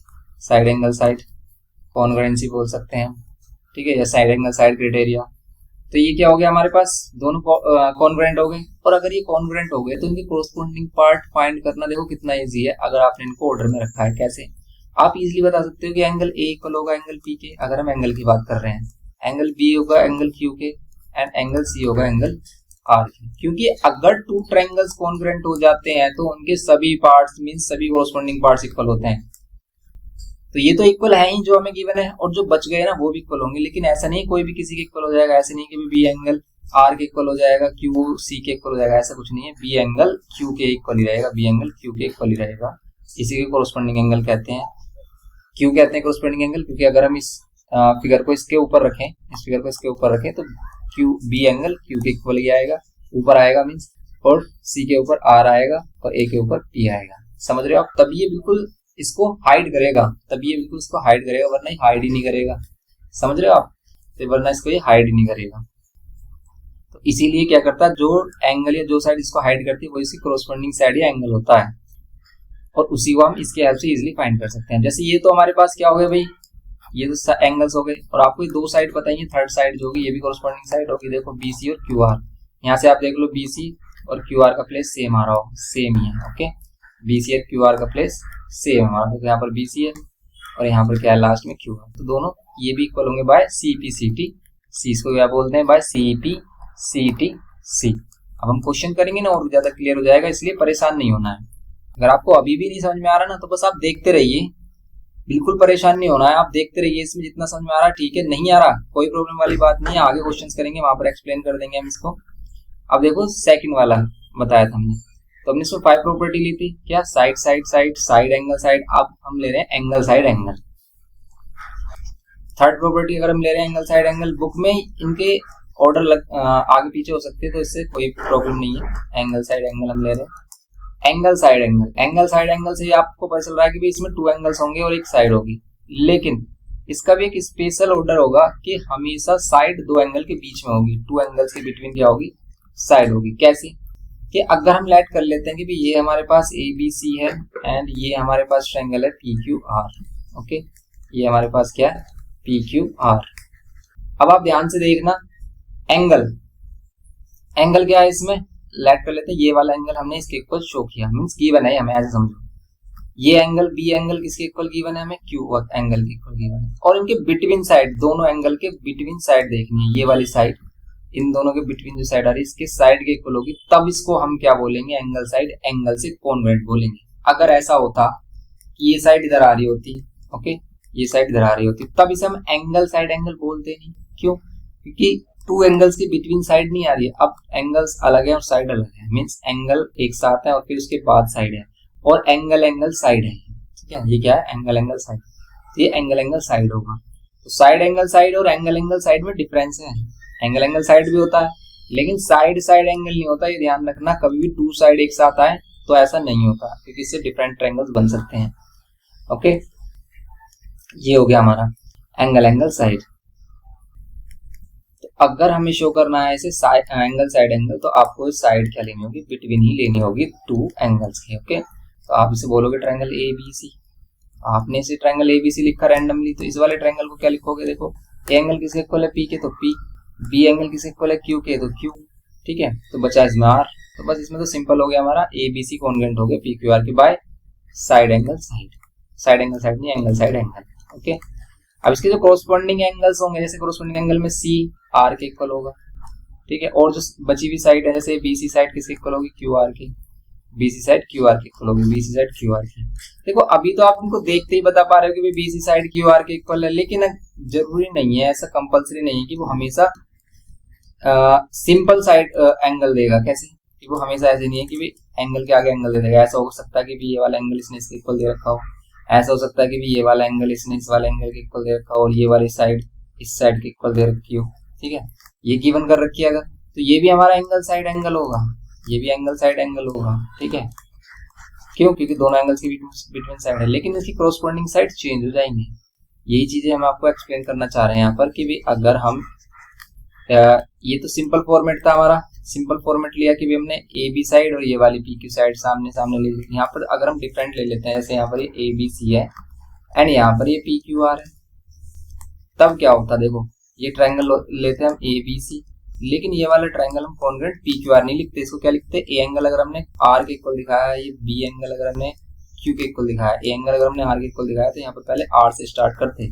side angle side congruency बोल सकते हैं, ठीक है, या साइड एंगल साइड क्राइटेरिया। तो ये क्या हो गया, हमारे पास दोनों कॉन्ग्रुएंट हो गए। और अगर ये कॉन्ग्रुएंट हो गए तो इनके कोरस्पोंडिंग पार्ट फाइंड करना देखो कितना इजी है, अगर आपने इनको ऑर्डर में रखा है। कैसे, आप इजीली बता सकते हो कि एंगल ए इक्वल होगा एंगल पी के, अगर हम एंगल की बात कर रहे हैं, एंगल बी होगा एंगल क्यू के, एंड एंगल सी होगा एंगल आर के। क्योंकि अगर 2 ट्रायंगल्स कॉन्ग्रुएंट हो जाते हैं तो उनके सभी पार्ट्स मींस सभी कोरस्पोंडिंग पार्ट्स इक्वल होते हैं। तो ये तो इक्वल है ही जो हमें गिवन है, और जो बच गए ना वो भी इक्वल होंगे। लेकिन ऐसा नहीं कोई भी किसी के इक्वल हो जाएगा, ऐसा नहीं कि बी एंगल आर के इक्वल हो जाएगा, क्यू सी के इक्वल हो जाएगा, ऐसा कुछ नहीं है। बी एंगल क्यू के इक्वल ही रहेगा, बी एंगल क्यू के इक्वल ही रहेगा। इसी के कोरस्पोंडिंग एंगल कहते हैं, क्यों कहते हैं कोरस्पोंडिंग एंगल, क्योंकि अगर हम इस फिगर को इसके ऊपर रखें, इस फिगर को इसके ऊपर रखें, तो क्यू बी एंगल क्यू के इक्वल ही आएगा, ऊपर आएगा मीन्स, और सी के ऊपर आर आएगा और ए के ऊपर पी आएगा। समझ रहे हो आप, तब ये बिल्कुल इसको हाइड करेगा, तब ये बिल्कुल इसको हाइड करेगा, वरना ही हाइड ही नहीं करेगा। समझ रहे हो आप, तो वरना इसको ये हाइड ही नहीं करेगा। तो इसीलिए क्या करता है, जो एंगल या जो साइड इसको हाइड करती है वो इसकी कोरस्पोंडिंग साइड या एंगल होता है, और उसी को हम इसके हेल्प से इजीली फाइंड कर सकते हैं। जैसे ये तो हमारे पास क्या हो गया भाई, ये तो एंगल्स हो गए, और आपको ये 2 साइड बताइए, थर्ड साइड जो होगी ये भी कोरस्पोंडिंग साइड होगी। देखो बी सी और क्यू आर, यहाँ से आप देख लो बी सी और क्यू आर का प्लेस सेम आ रहा हो, सेम ही है, ओके। बी सी और क्यू आर का प्लेस सेम हमारा, तो यहाँ पर बी सी है और यहाँ पर क्या है लास्ट में क्यू आर, तो दोनों ये भी इक्वल होंगे by C P C T C, इसको क्या बोलते हैं, by C P C T C. अब हम क्वेश्चन करेंगे ना और ज्यादा क्लियर हो जाएगा, इसलिए परेशान नहीं होना है। अगर आपको अभी भी नहीं समझ में आ रहा ना, तो बस आप देखते रहिए, बिल्कुल परेशान नहीं होना है, आप देखते रहिए। इसमें जितना समझ में आ रहा है ठीक है, नहीं आ रहा कोई प्रॉब्लम वाली बात नहीं है, आगे क्वेश्चंस करेंगे वहां पर एक्सप्लेन कर देंगे हम इसको। अब देखो सेकंड वाला बताया था हमने, तो हमने इसमें 5 प्रॉपर्टी ली थी, क्या, side side side, side angle side. अब हम ले रहे हैं angle side angle. Third property अगर हम ले रहे हैं एंगल साइड एंगल, बुक में इनके ऑर्डर आगे पीछे हो सकते हैं, तो इससे कोई प्रॉब्लम नहीं है। एंगल साइड एंगल हम ले रहे हैं, angle side angle, angle side angle से आपको पता चल रहा है कि इसमें 2 एंगल्स होंगे और एक साइड होगी, लेकिन इसका भी एक स्पेशल ऑर्डर होगा कि हमेशा साइड 2 एंगल के बीच में होगी, 2 एंगल्स के बिटवीन क्या होगी, साइड होगी। कैसी, कि अगर हम लेट कर लेते हैं कि भाई ये हमारे पास ए बी सी है एंड ये हमारे पास ट्रायंगल है पी क्यू आर, ओके, ये हमारे पास क्या है, पी क्यू आर। अब आप ध्यान से देखना, एंगल एंगल क्या है इसमें, लेट कर लेते हैं, ये वाला एंगल हमने इसके इक्वल शो किया, मींस गिवन है हमें, ऐसे समझो। ये एंगल बी एंगल किसके इक्वल गिवन है हमें, क्यू एंगल के इक्वल गिवन है, और इनके बिटवीन साइड, दोनों एंगल के बिटवीन साइड देखनी है, ये वाली साइड, इन दोनों के बिटवीन जो साइड आ रही है इसके साइड के इक्वल होगी, तब इसको हम क्या बोलेंगे, एंगल साइड एंगल से कॉन्ग्रुएंट बोलेंगे। अगर ऐसा होता कि ये साइड इधर आ रही होती, ओके, ये साइड इधर आ रही होती, तब इसे हम एंगल साइड एंगल बोलते नहीं। क्यों, क्योंकि 2 एंगल्स के बिटवीन साइड नहीं आ रही है, अब एंगल्स अलग है और साइड अलग है, मींस एंगल एक साथ है और फिर उसके बाद साइड है, और एंगल एंगल साइड है, ठीक है, ये क्या है, एंगल एंगल साइड, तो ये एंगल एंगल साइड होगा। तो साइड एंगल साइड और एंगल एंगल साइड में डिफरेंस है। एंगल एंगल साइड भी होता है लेकिन साइड साइड एंगल नहीं होता, ये ध्यान रखना। कभी भी टू साइड एक साथ आए तो ऐसा नहीं होता, क्योंकि इससे डिफरेंट ट्रायंगल्स बन सकते हैं। ओके, ये हो गया हमारा एंगल एंगल साइड। तो अगर हमें शो करना है ऐसे एंगल साइड एंगल, तो आपको साइड क्या लेनी होगी, बिटवीन ही लेनी होगी टू एंगल्स की। ओके, तो आप इसे बोलोगे ट्रायंगल ए बी सी। आपने इसे ट्रायंगल ए बी सी लिखा रैंडमली, तो इस वाले ट्रायंगल को क्या लिखोगे, देखो ए एंगल किसके इक्वल है पी के, तो पी, बी एंगल किसके इक्वल है क्यू के, तो क्यू। ठीक है, तो बचा इसमें आर। तो बस इसमें तो सिंपल हो गया हमारा, ए बी सी कॉन्ग्रुएंट हो गए पी क्यू आर के by side angle side. Side angle side नहीं, एंगल साइड एंगल। ओके, अब इसके जो कोरोस्पोंडिंग एंगल्स होंगे, जैसे कोरोस्पोंडिंग एंगल में सी आर के इक्वल होगा। ठीक है, और जो बची हुई साइड है, जैसे बी सी साइड किसके इक्वल होगी, क्यू आर की, B C side Q R के इक्वल होगी, B C side Q R की। देखो अभी तो आप इनको देखते ही बता पा रहे हो कि B C side Q R के इक्वल है, लेकिन जरूरी नहीं है, ऐसा कंपल्सरी नहीं है कि वो हमेशा सिंपल साइड एंगल देगा। कैसे कि वो हमेशा ऐसे नहीं है कि भाई एंगल के आगे एंगल दे देगा। ऐसा हो सकता है कि भी ये वाला एंगल इसने इसके इक्वल दे रखा हो, ऐसा हो सकता है कि भी ये वाला एंगल इसने इस वाले एंगल के इक्वल दे रखा हो, और ये वाली साइड इस साइड के इक्वल दे रखी हो। ठीक है, ये गिवन कर रखी है अगर, तो ये भी हमारा एंगल साइड एंगल होगा, ये भी एंगल साइड एंगल होगा। ठीक है, क्यों, क्योंकि दोनों एंगल्स के बिटवीन साइड है, लेकिन इसकी कोरोस्पोंडिंग साइड चेंज हो जाएंगी। यही चीजें हम आपको एक्सप्लेन करना चाह रहे हैं यहाँ पर कि भी अगर हम ये तो सिंपल फॉर्मेट था हमारा, सिंपल फॉर्मेट लिया कि भी हमने ए बी साइड और ये वाली पी क्यू साइड सामने सामने ले ली। यहाँ पर अगर हम डिफरेंट ले लेते हैं, जैसे यहाँ पर ये ए बी सी है एंड यहाँ पर ये पी क्यू आर है, तब क्या होता है, देखो ये ट्रायंगल लेते हैं हम ए बी सी, लेकिन ये वाला ट्रायंगल हम कॉन्ग्रुएंट पी क्यू आर नहीं लिखते, इसको क्या लिखते हैं, ए एंगल अगर हमने आर के इक्वल दिखाया है, ये बी एंगल अगर हमने क्यू के इक्वल दिखाया है, ए एंगल अगर हमने आर के इक्वल दिखाया, तो यहाँ पर पहले आर से स्टार्ट करते,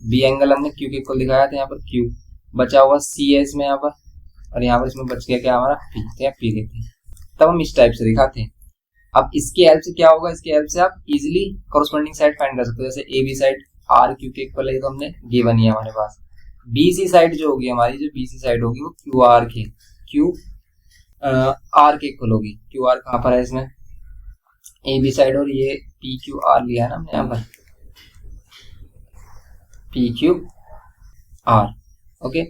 बी एंगल हमने क्यू के इक्वल दिखाया, तो यहाँ पर क्यू बचा हुआ सी है इसमें यहाँ पर, और यहाँ पर इसमें बच गया क्या हमारा पी, तो पी लेते हैं, तब हम इस टाइप से दिखाते हैं। अब इसके हेल्प से क्या होगा, इसके हेल्प से आप इजिली कोरोस्पोंडिंग साइड फाइंड कर सकते हो। जैसे A B side R Q के इक्वल है, तो हमने गिवन ही है हमारे पास। बी सी साइड जो होगी हमारी, जो बी सी साइड होगी वो क्यू आर के, क्यू आर के इक्वल होगी। क्यू आर कहाँ पर है इसमें, ए बी साइड, और ये पी क्यू आर लिया है ना हमने यहाँ पर, पी क्यू आर। ओके,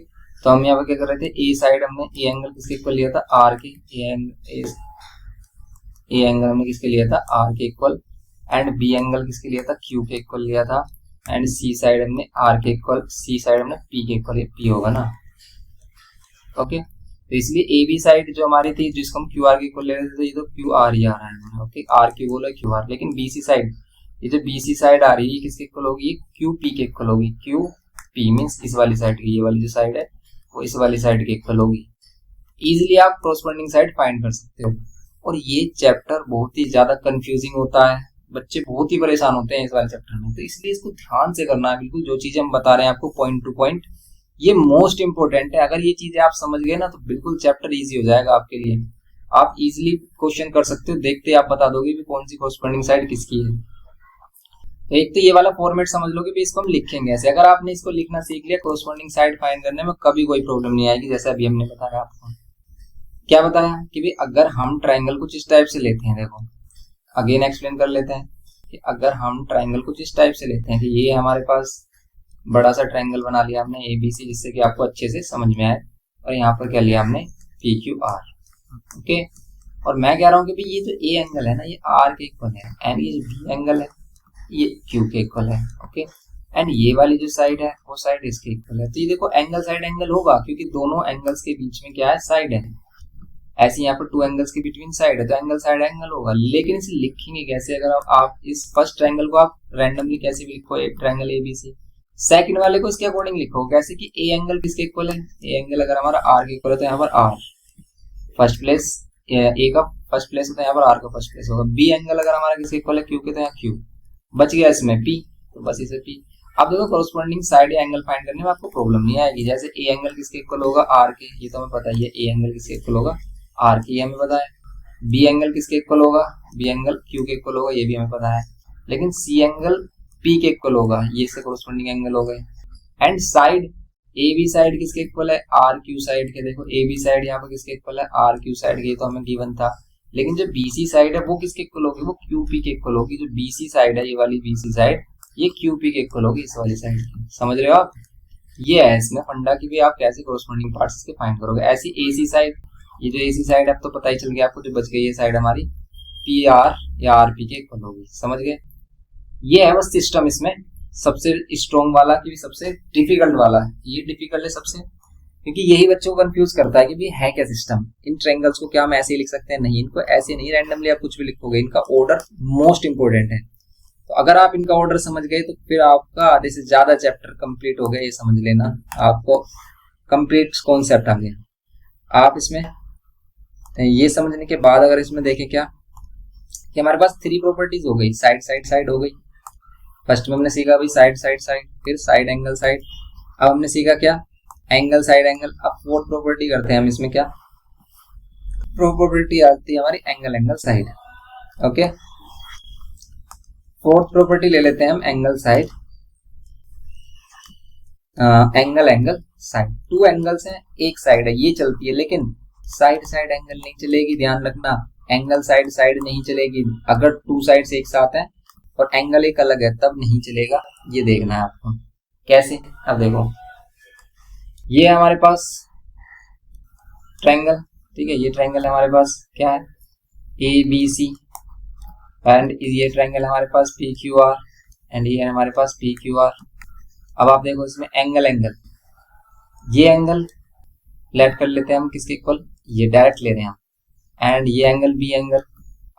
तो हम यहाँ पर क्या कर रहे थे, ए साइड हमने ए एंगल किसके इक्वल लिया था, आर के, ए एंगल हमने किसके लिया था, आर के इक्वल, एंड बी एंगल किसके लिया था, क्यू के इक्वल लिया था, एंड सी साइड हमने आर के इक्वल, सी साइड हमने पी के इक्वल, पी होगा ना। ओके, तो इसलिए ए बी साइड जो हमारी थी, जिसको हम क्यू आर के इक्वल ले रहे थे, तो ये तो क्यू आर ही आ रहा है। ओके, आर क्यू बोला क्यू आर, लेकिन बी सी साइड, ये जो बी सी साइड आ रही है किसके इक्वल होगी, क्यू पी के इक्वल होगी। क्यू पी मीन्स इस वाली साइड की, ये वाली जो साइड है वो इस वाली साइड के इक्वल होगी। इजिली आप कोरोस्पोंडिंग साइड फाइंड कर सकते हो। और ये चैप्टर बहुत ही ज्यादा कंफ्यूजिंग होता है, बच्चे बहुत ही परेशान होते हैं इस वाले चैप्टर में, तो इसलिए इसको ध्यान से करना है। बिल्कुल जो चीजें हम बता रहे हैं आपको पॉइंट टू पॉइंट, ये मोस्ट इंपोर्टेंट है। अगर ये चीजें आप समझ गए ना, तो बिल्कुल चैप्टर इजी हो जाएगा आपके लिए। आप इजिली क्वेश्चन कर सकते हो, देखते आप बता दोगे कि कौन सी कोरोस्पोंडिंग साइड किसकी है। तो एक तो ये वाला फॉर्मेट समझ लो कि इसको हम लिखेंगे ऐसे। अगर आपने इसको लिखना सीख लिया, कोरोस्पोंडिंग साइड फाइंड करने में कभी कोई प्रॉब्लम नहीं आएगी। जैसे अभी हमने बताया आपको, क्या बताया कि भी अगर हम ट्रायंगल कुछ इस टाइप से लेते हैं, देखो अगेन एक्सप्लेन कर लेते हैं कि अगर हम ट्रायंगल कुछ इस टाइप से लेते हैं कि ये हमारे पास बड़ा सा ट्रायंगल बना लिया हमने ए बी सी, जिससे कि आपको अच्छे से समझ में आए, और यहाँ पर क्या लिया हमने पी क्यू आर। ओके, और मैं कह रहा हूँ कि भाई ये जो ए एंगल है ना, ये आर के इक्वल है, एंड ये जो बी एंगल है ये क्यू के इक्वल है। ओके, एंड ये वाली जो साइड है वो साइड इसके इक्वल है। तो ये देखो एंगल साइड एंगल होगा, क्योंकि दोनों एंगल्स के बीच में क्या है, साइड है। ऐसे यहाँ पर टू एंगल्स के बिटवीन साइड है, तो एंगल साइड एंगल होगा। लेकिन इसे लिखेंगे कैसे, अगर आप इस फर्स्ट ट्रायंगल को आप रैंडमली कैसे भी लिखो, एक triangle A B C, second वाले को इसके अकॉर्डिंग लिखो कैसे कि ए एंगल किसके इक्वल है, ए एंगल अगर हमारा आर के इक्वल है, तो यहाँ पर आर फर्स्ट प्लेस, ए का फर्स्ट प्लेस होता है, यहाँ पर आर का फर्स्ट प्लेस होगा। बी एंगल अगर हमारा किसके इक्वल है, क्यू के, तो यहाँ क्यू बच गया, इसमें पी, तो बस इसे पी। अब देखो कोरोस्पोंडिंग साइड एंगल फाइंड करने में आपको प्रॉब्लम नहीं आएगी। जैसे ए एंगल किसके इक्वल होगा, आर के, ये तो हमें पता ही है, ए एंगल किसके इक्वल होगा, आर के, ये हमें पता है। बी एंगल किसके इक्वल होगा, बी एंगल क्यू के इक्वल होगा, ये भी हमें पता है। लेकिन सी एंगल पी के इक्वल होगा, ये इससे कोरोस्पोंडिंग एंगल हो गए। And side A B side किसके इक्वल है, आर क्यू साइड के। देखो ए बी साइड यहाँ पर किसके इक्वल है, आर क्यू साइड के, तो हमें गिवन था। लेकिन जो बीसी साइड है वो किसके इक्वल होगी, वो क्यूपी के इक्वल होगी। जो बीसी साइड है, ये वाली बीसी साइड, ये क्यूपी के इक्वल होगी इस वाली साइड की। समझ रहे हो आप? ये है इसमें फंडा की भी आप कैसे कोरस्पॉन्डिंग पार्ट्स के फाइंड करोगे। ऐसी एसी साइड, ये जो एसी साइड अब तो पता ही चल गया आपको, जो बच गई ये साइड हमारी पी आर या आरपी के इक्वल होगी। समझ गए? ये है बस सिस्टम इसमें सबसे स्ट्रॉन्ग वाला की भी सबसे डिफिकल्ट वाला है। ये डिफिकल्ट है सबसे, क्योंकि यही बच्चों को कंफ्यूज करता है कि भाई है क्या सिस्टम। इन ट्रायंगल्स को क्या हम ऐसे ही लिख सकते हैं? नहीं, इनको ऐसे नहीं रैंडमली आप कुछ भी लिखोगे, इनका ऑर्डर मोस्ट इंपोर्टेंट है। तो अगर आप इनका ऑर्डर समझ गए तो फिर आपका आधे से ज्यादा चैप्टर कंप्लीट हो गया, ये समझ लेना। आपको कंप्लीट कॉन्सेप्ट आ गया। आप इसमें ये समझने के बाद अगर इसमें देखें क्या कि हमारे पास 3 प्रॉपर्टीज हो गई, साइड साइड साइड हो गई। फर्स्ट में हमने सीखा भाई साइड साइड साइड, फिर साइड एंगल साइड। अब हमने सीखा क्या? Angle side angle. अब 4th प्रॉपर्टी करते हैं हम इसमें। क्या प्रॉपर्टी आती है हमारी? Angle angle side. Okay, 4th property ले लेते हैं हम, angle side, angle angle side. 2 angles हैं, एक साइड है, ये चलती है, लेकिन साइड साइड एंगल नहीं चलेगी। ध्यान रखना, एंगल साइड साइड नहीं चलेगी। अगर 2 साइड्स एक साथ हैं और एंगल एक अलग है तब नहीं चलेगा। ये देखना है आपको कैसे। अब देखो, ये है हमारे पास ट्रायंगल, ठीक है, ये ट्रायंगल है हमारे पास, क्या है? ए बी सी, एंड ये ट्रायंगल है हमारे पास पी क्यू आर, एंड ये है हमारे पास पी क्यू आर। अब आप देखो इसमें एंगल एंगल, ये एंगल लेट कर लेते हैं हम किसके इक्वल, ये डायरेक्ट ले रहे हैं हम, एंड ये एंगल बी एंगल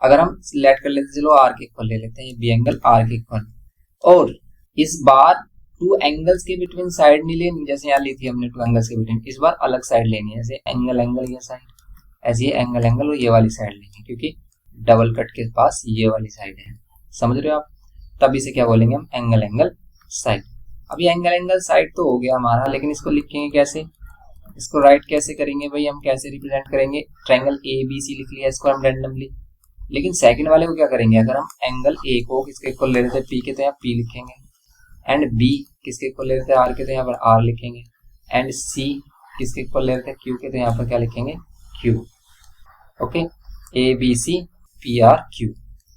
अगर हम लेट कर लेते, चलो आर के इक्वल ले लेते हैं, ये बी एंगल आर के इक्वल। और इस बार 2 एंगल्स के बिटवीन साइड नहीं लेनी, जैसे यहाँ ली थी हमने 2 एंगल्स के बिटवीन, इस बार अलग साइड लेनी है। जैसे एंगल एंगल ये साइड, ऐसे ये एंगल एंगल और ये वाली साइड लेनी है, क्योंकि डबल कट के पास ये वाली साइड है। समझ रहे हो आप? तब इसे क्या बोलेंगे हम? Angle angle side. अब ये एंगल एंगल साइड तो हो गया हमारा, लेकिन इसको लिखेंगे कैसे? इसको राइट कैसे करेंगे भाई? हम कैसे रिप्रेजेंट करेंगे? ट्रायंगल ए बी सी लिख लिया इसको हम रैंडमली, लेकिन सेकंड वाले को क्या करेंगे? अगर हम एंगल ए को किसके इक्वल ले लेते हैं, पी के, तो यहाँ पी लिखेंगे, एंड बी किसके इक्वल ले लेते हैं, आर के, तो यहाँ पर आर लिखेंगे, एंड सी किसके इक्वल ले लेते हैं, क्यू के, तो यहाँ पर क्या लिखेंगे? Q. Okay, A B C P R Q,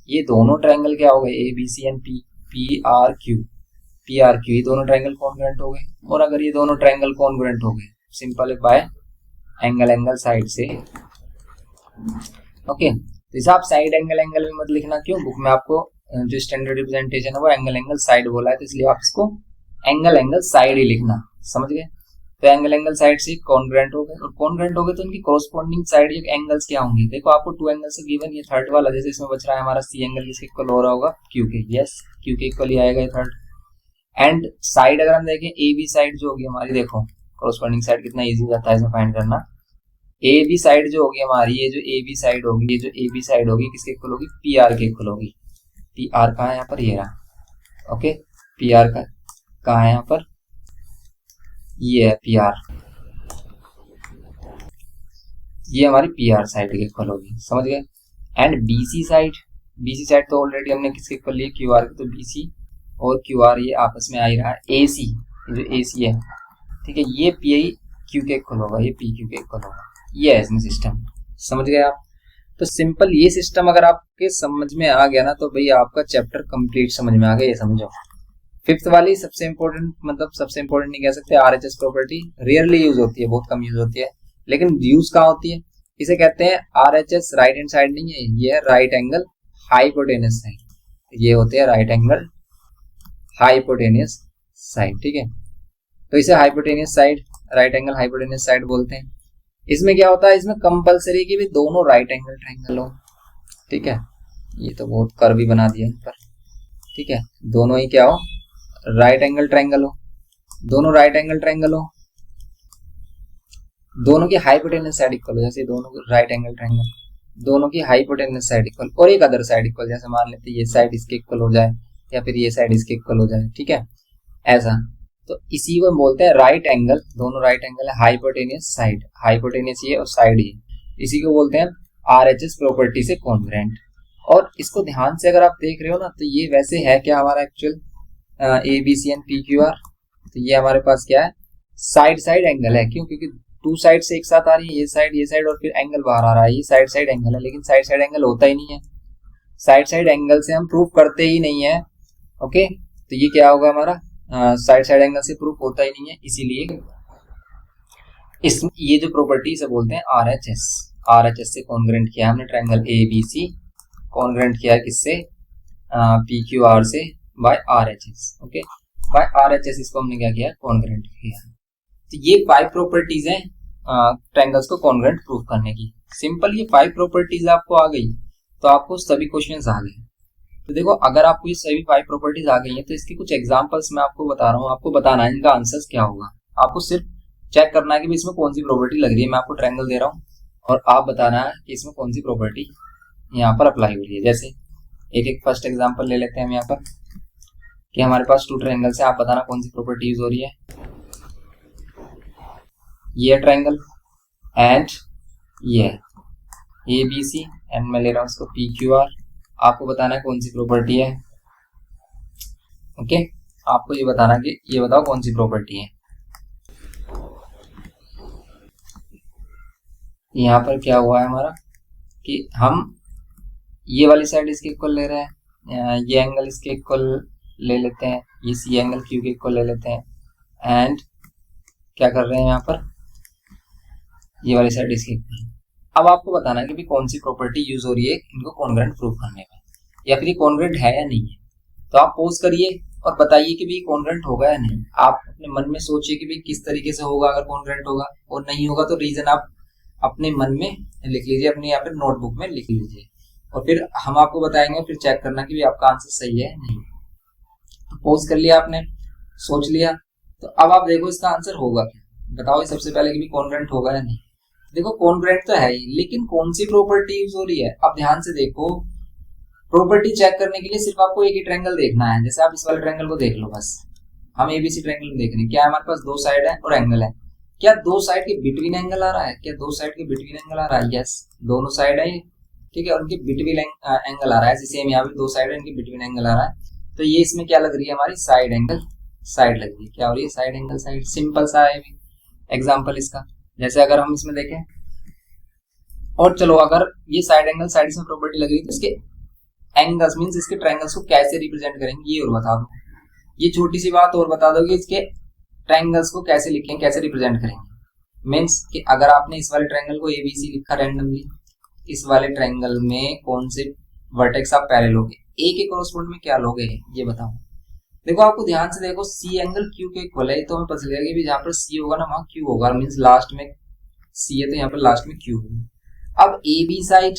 ये दोनों ट्रायंगल क्या हो गए? A B C and P R Q, P R Q, ये दोनों ट्रायंगल कॉन्ग्रुएंट हो गए। और अगर ये दोनों ट्रायंगल कॉन्ग्रुएंट हो गए, सिंपल है बाय एंगल एंगल साइड से। ओके, तो इसे आप साइड एंगल एंगल में मत लिखना, क्यों? बुक में आपको जो स्टैंडर्ड रिप्रेजेंटेशन है वो एंगल एंगल साइड बोला है, तो इसलिए आप इसको एंगल एंगल साइड ही लिखना। समझ गए? तो एंगल एंगल साइड से कॉन्ग्रुएंट हो गए, और कॉन्ग्रुएंट हो गए तो उनकी कोरस्पॉन्डिंग साइड एंगल्स क्या होंगे? देखो आपको 2 एंगल्स से गिवन, ये थर्ड वाला जैसे इसमें बच रहा है हमारा सी एंगल, किसके इक्वल हो रहा होगा? क्यू के। यस, क्यू के इक्वल ही आएगा ये थर्ड। एंड साइड अगर हम देखें, ए बी साइड जो होगी हमारी, देखो कोरस्पॉन्डिंग साइड कितना इजी हो जाता है इसमें फाइंड करना। ए बी साइड जो होगी हमारी, ये जो ए बी साइड होगी, ये जो ए बी साइड होगी किसके इक्वल होगी? पी आर के इक्वल होगी। पी आर कहाँ है यहाँ पर? ये रहा। ओके, पी आर का कहाँ है यहाँ पर? ये है पी आर, ये हमारी पी आर साइड के इक्वल होगी। समझ गए? एंड बीसी साइड तो ऑलरेडी हमने किसके इक्वल लिया? क्यू आर के। तो बीसी और क्यू आर ये आपस में आ ही रहा है। ए सी, जो ए सी है, ठीक है, ये पी आई क्यू के इक्वल होगा, ये पी क्यू के इक्वल होगा। ये है इसमें सिस्टम। समझ गए आप? तो सिंपल ये सिस्टम अगर आपके समझ में आ गया ना, तो भाई आपका चैप्टर कंप्लीट समझ में आ गया, ये समझो। 5th वाली सबसे इंपॉर्टेंट, मतलब सबसे इंपॉर्टेंट नहीं कह सकते, आरएचएस प्रॉपर्टी रेयरली यूज होती है, बहुत कम यूज होती है, लेकिन यूज कहाँ होती है? इसे कहते हैं आरएचएस राइट हैंड साइड नहीं है, ये है राइट एंगल हाइपोटेनियस साइड। ये होते हैं राइट एंगल हाइपोटेनियस साइड, ठीक है। तो इसे hypotenuse side, right angle hypotenuse side बोलते हैं। इसमें क्या होता है? इसमें कंपलसरी कि भी दोनों राइट एंगल ट्रायंगल हो, ठीक है। ये तो बहुत कर्व भी बना दिया पर, ठीक है, दोनों ही क्या हो? राइट एंगल ट्रायंगल हो, दोनों राइट एंगल ट्रायंगल हो, दोनों की हाइपोटेनियस साइड इक्वल हो, जैसे दोनों राइट एंगल ट्रायंगल, दोनों की हाइपोटेनियस साइड इक्वल और एक अदर साइड इक्वल, जैसे मान लेते ये साइड इसके इक्वल हो जाए या फिर ये साइड इसके इक्वल हो जाए, ठीक है, ऐसा। तो इसी को बोलते हैं राइट एंगल, दोनों राइट एंगल है, हाइपोटेनियस साइड, हाइपोटेनियस ये और साइड ये, इसी को बोलते हैं आरएचएस प्रॉपर्टी से कॉन्ग्रुएंट। और इसको ध्यान से अगर आप देख रहे हो ना, तो ये वैसे है क्या हमारा actual A B C and P Q R, तो ये हमारे पास क्या है? साइड साइड एंगल है। क्यों? क्योंकि टू साइड से एक साथ आ रही है, ये साइड और फिर एंगल बाहर आ रहा है, ये साइड साइड एंगल है, लेकिन साइड साइड एंगल होता ही नहीं है, साइड साइड एंगल से हम प्रूव करते ही नहीं है। ओके, तो ये क्या होगा हमारा, साइड साइड एंगल से प्रूफ होता ही नहीं है, इसीलिए इस ये जो प्रॉपर्टी से बोलते हैं RHS। RHS से कॉन्ग्रेंट किया हमने ट्रायंगल ABC, कॉन्ग्रेंट किया है किससे, PQR से by RHS। Okay, by RHS इसको हमने क्या किया, कॉन्ग्रेंट किया। तो ये 5 प्रॉपर्टीज हैं ट्रायंगल्स को कॉन्ग्रेंट प्रूफ करने की। सिंपल, ये 5 प्रॉपर्टीज आपको आ गई तो आपको सभी क्वेश्चंस आ गए। तो देखो, अगर आपको ये सभी 5 प्रॉपर्टीज आ गई हैं तो इसकी कुछ एग्जांपल्स मैं आपको बता रहा हूँ, आपको बताना है इनका आंसर्स क्या होगा। आपको सिर्फ चेक करना है कि इसमें कौन सी प्रॉपर्टी लग रही है। मैं आपको ट्रायंगल दे रहा हूँ और आप बताना है कि इसमें कौन सी प्रॉपर्टी यहाँ पर अप्लाई हो रही है। जैसे एक एक फर्स्ट एग्जाम्पल ले लेते हैं हम यहाँ पर कि हमारे पास 2 ट्रायंगल्स है, आप बताना कौन सी प्रॉपर्टी यूज हो रही है। ये ट्रायंगल एंड ये ABC एंड मैं ले रहा हूँ इसको PQR, आपको बताना है कौन सी प्रॉपर्टी है। ओके, आपको ये बताना कि ये बताओ कौन सी प्रॉपर्टी है। यहाँ पर क्या हुआ है हमारा कि हम ये वाली साइड इसके इक्वल ले रहे हैं, ये एंगल इसके इक्वल ले लेते हैं, ये C एंगल Q के इक्वल ले लेते हैं एंड क्या कर रहे हैं यहाँ पर, ये वाली साइड इसके इक्वल। अब आपको बताना है कि भी कौन सी प्रॉपर्टी यूज हो रही है इनको कॉन्ग्रेंट प्रूफ करने में, या फिर ये कॉन्ग्रेंट है या नहीं है। तो आप पोज करिए और बताइए कि भी कॉन्ग्रेंट होगा या नहीं। आप अपने मन में सोचिए कि भी किस तरीके से होगा अगर कॉन्ग्रेंट होगा, और नहीं होगा तो रीजन आप अपने मन में लिख लीजिए, अपने यहाँ पे नोटबुक में लिख लीजिए, और फिर हम आपको बताएंगे, फिर चेक करना कि भी आपका आंसर सही है नहीं। तो पोज कर लिया आपने, सोच लिया, तो अब आप देखो इसका आंसर होगा क्या, बताओ सबसे पहले कि भी कॉन्ग्रेंट होगा या नहीं। देखो, कॉन्ग्रेंट तो है ही, लेकिन कौन सी प्रॉपर्टी यूज हो रही है। अब ध्यान से देखो, प्रॉपर्टी चेक करने के लिए सिर्फ आपको एक ही ट्रायंगल देखना है। जैसे आप इस वाले ट्रायंगल को देख लो, बस हम ABC ट्रायंगल देख रहे हैं, क्या हमारे पास 2 साइड है और एंगल है, क्या 2 साइड के बिटवीन एंगल आ रहा है, क्या 2 साइड के बिटवीन एंगल आ रहा है, यस, दोनों साइड है ये, ठीक है, और उनके बिटवीन एंगल आ रहा है। सेम यहाँ पे 2 साइड है, इनके बिटवीन एंगल आ रहा है। तो ये इसमें क्या लग रही है, हमारी साइड एंगल साइड लग रही है। क्या हो रही है, साइड एंगल साइड। सिंपल सा है एग्जाम्पल इसका। जैसे अगर हम इसमें देखें, और चलो अगर ये साइड एंगल साइड इसमें प्रॉपर्टी लग रही है तो इसके एंगल्स मींस इसके ट्रायंगल्स को कैसे रिप्रेजेंट करेंगे ये और बता दो। ये छोटी सी बात और बता दो कि इसके ट्रायंगल्स को कैसे लिखेंगे, कैसे रिप्रेजेंट करेंगे। मींस कि अगर आपने इस वाले ट्रायंगल को ABC लिखा रैंडमली, इस वाले ट्रायंगल में कौन से वर्टेक्स आप पहले लोगे, A के कॉरस्पॉन्ड में क्या लोगे ये बताओ। देखो, आपको ध्यान से देखो, C एंगल Q के इक्वल है, तो हमें पता चलेगा कि जहाँ पर C होगा ना वहां Q होगा, मींस लास्ट में C है तो यहाँ पर लास्ट में Q होगा। अब AB साइड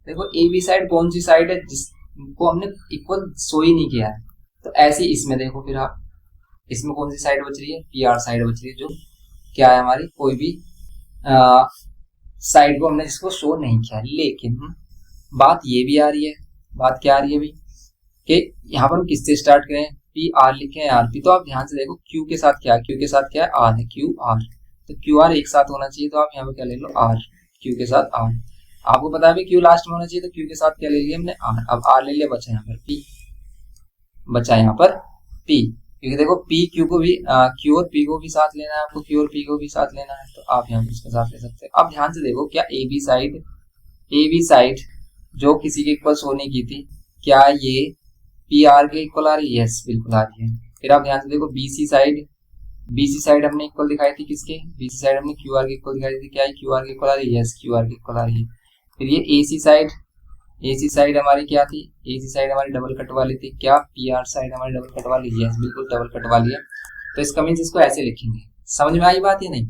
देखो, AB साइड कौन सी साइड है जिसको हमने इक्वल शो ही नहीं किया है। तो ऐसे इसमें देखो, फिर आप इसमें कौन सी साइड बच रही है, PR साइड बच रही है, जो क्या है हमारी कोई भी साइड को हमने जिसको शो नहीं किया। लेकिन बात ये भी आ रही है, बात क्या आ रही है भाई कि यहाँ पर हम किससे स्टार्ट करें, PR लिखे हैं RP। तो आप ध्यान से देखो, Q के साथ क्या है, Q के साथ क्या है, R है, QR। तो QR एक साथ होना चाहिए, तो आप यहाँ पे क्या ले लो, R, Q के साथ R। आपको पता है Q लास्ट में होना चाहिए, तो Q के साथ क्या ले लिया हमने, R। अब R ले लिया, बचा यहाँ पर P, बचा यहाँ पर P, क्योंकि देखो Q और P को भी साथ लेना है आपको, Q और P को भी साथ लेना है, तो आप यहाँ पर इसके साथ ले सकते हैं। अब ध्यान से देखो, क्या AB साइड जो किसी के इक्वल शो नहीं की थी, क्या ये PR के इक्वल आ रही है, यस बिल्कुल आ रही है। फिर आप ध्यान से देखो, BC साइड हमने इक्वल दिखाई थी किसके, BC साइड हमने QR के इक्वल दिखाई थी, क्या है QR के इक्वल आ रही है, यस QR के इक्वल आ रही है। फिर ये AC साइड हमारी क्या थी, AC साइड हमारी डबल कट वाली थी, क्या PR साइड हमारी डबल कट वाली, यस बिल्कुल डबल कट वाली है। तो इसका मीन्स इसको ऐसे लिखेंगे। समझ में आई बात या नहीं।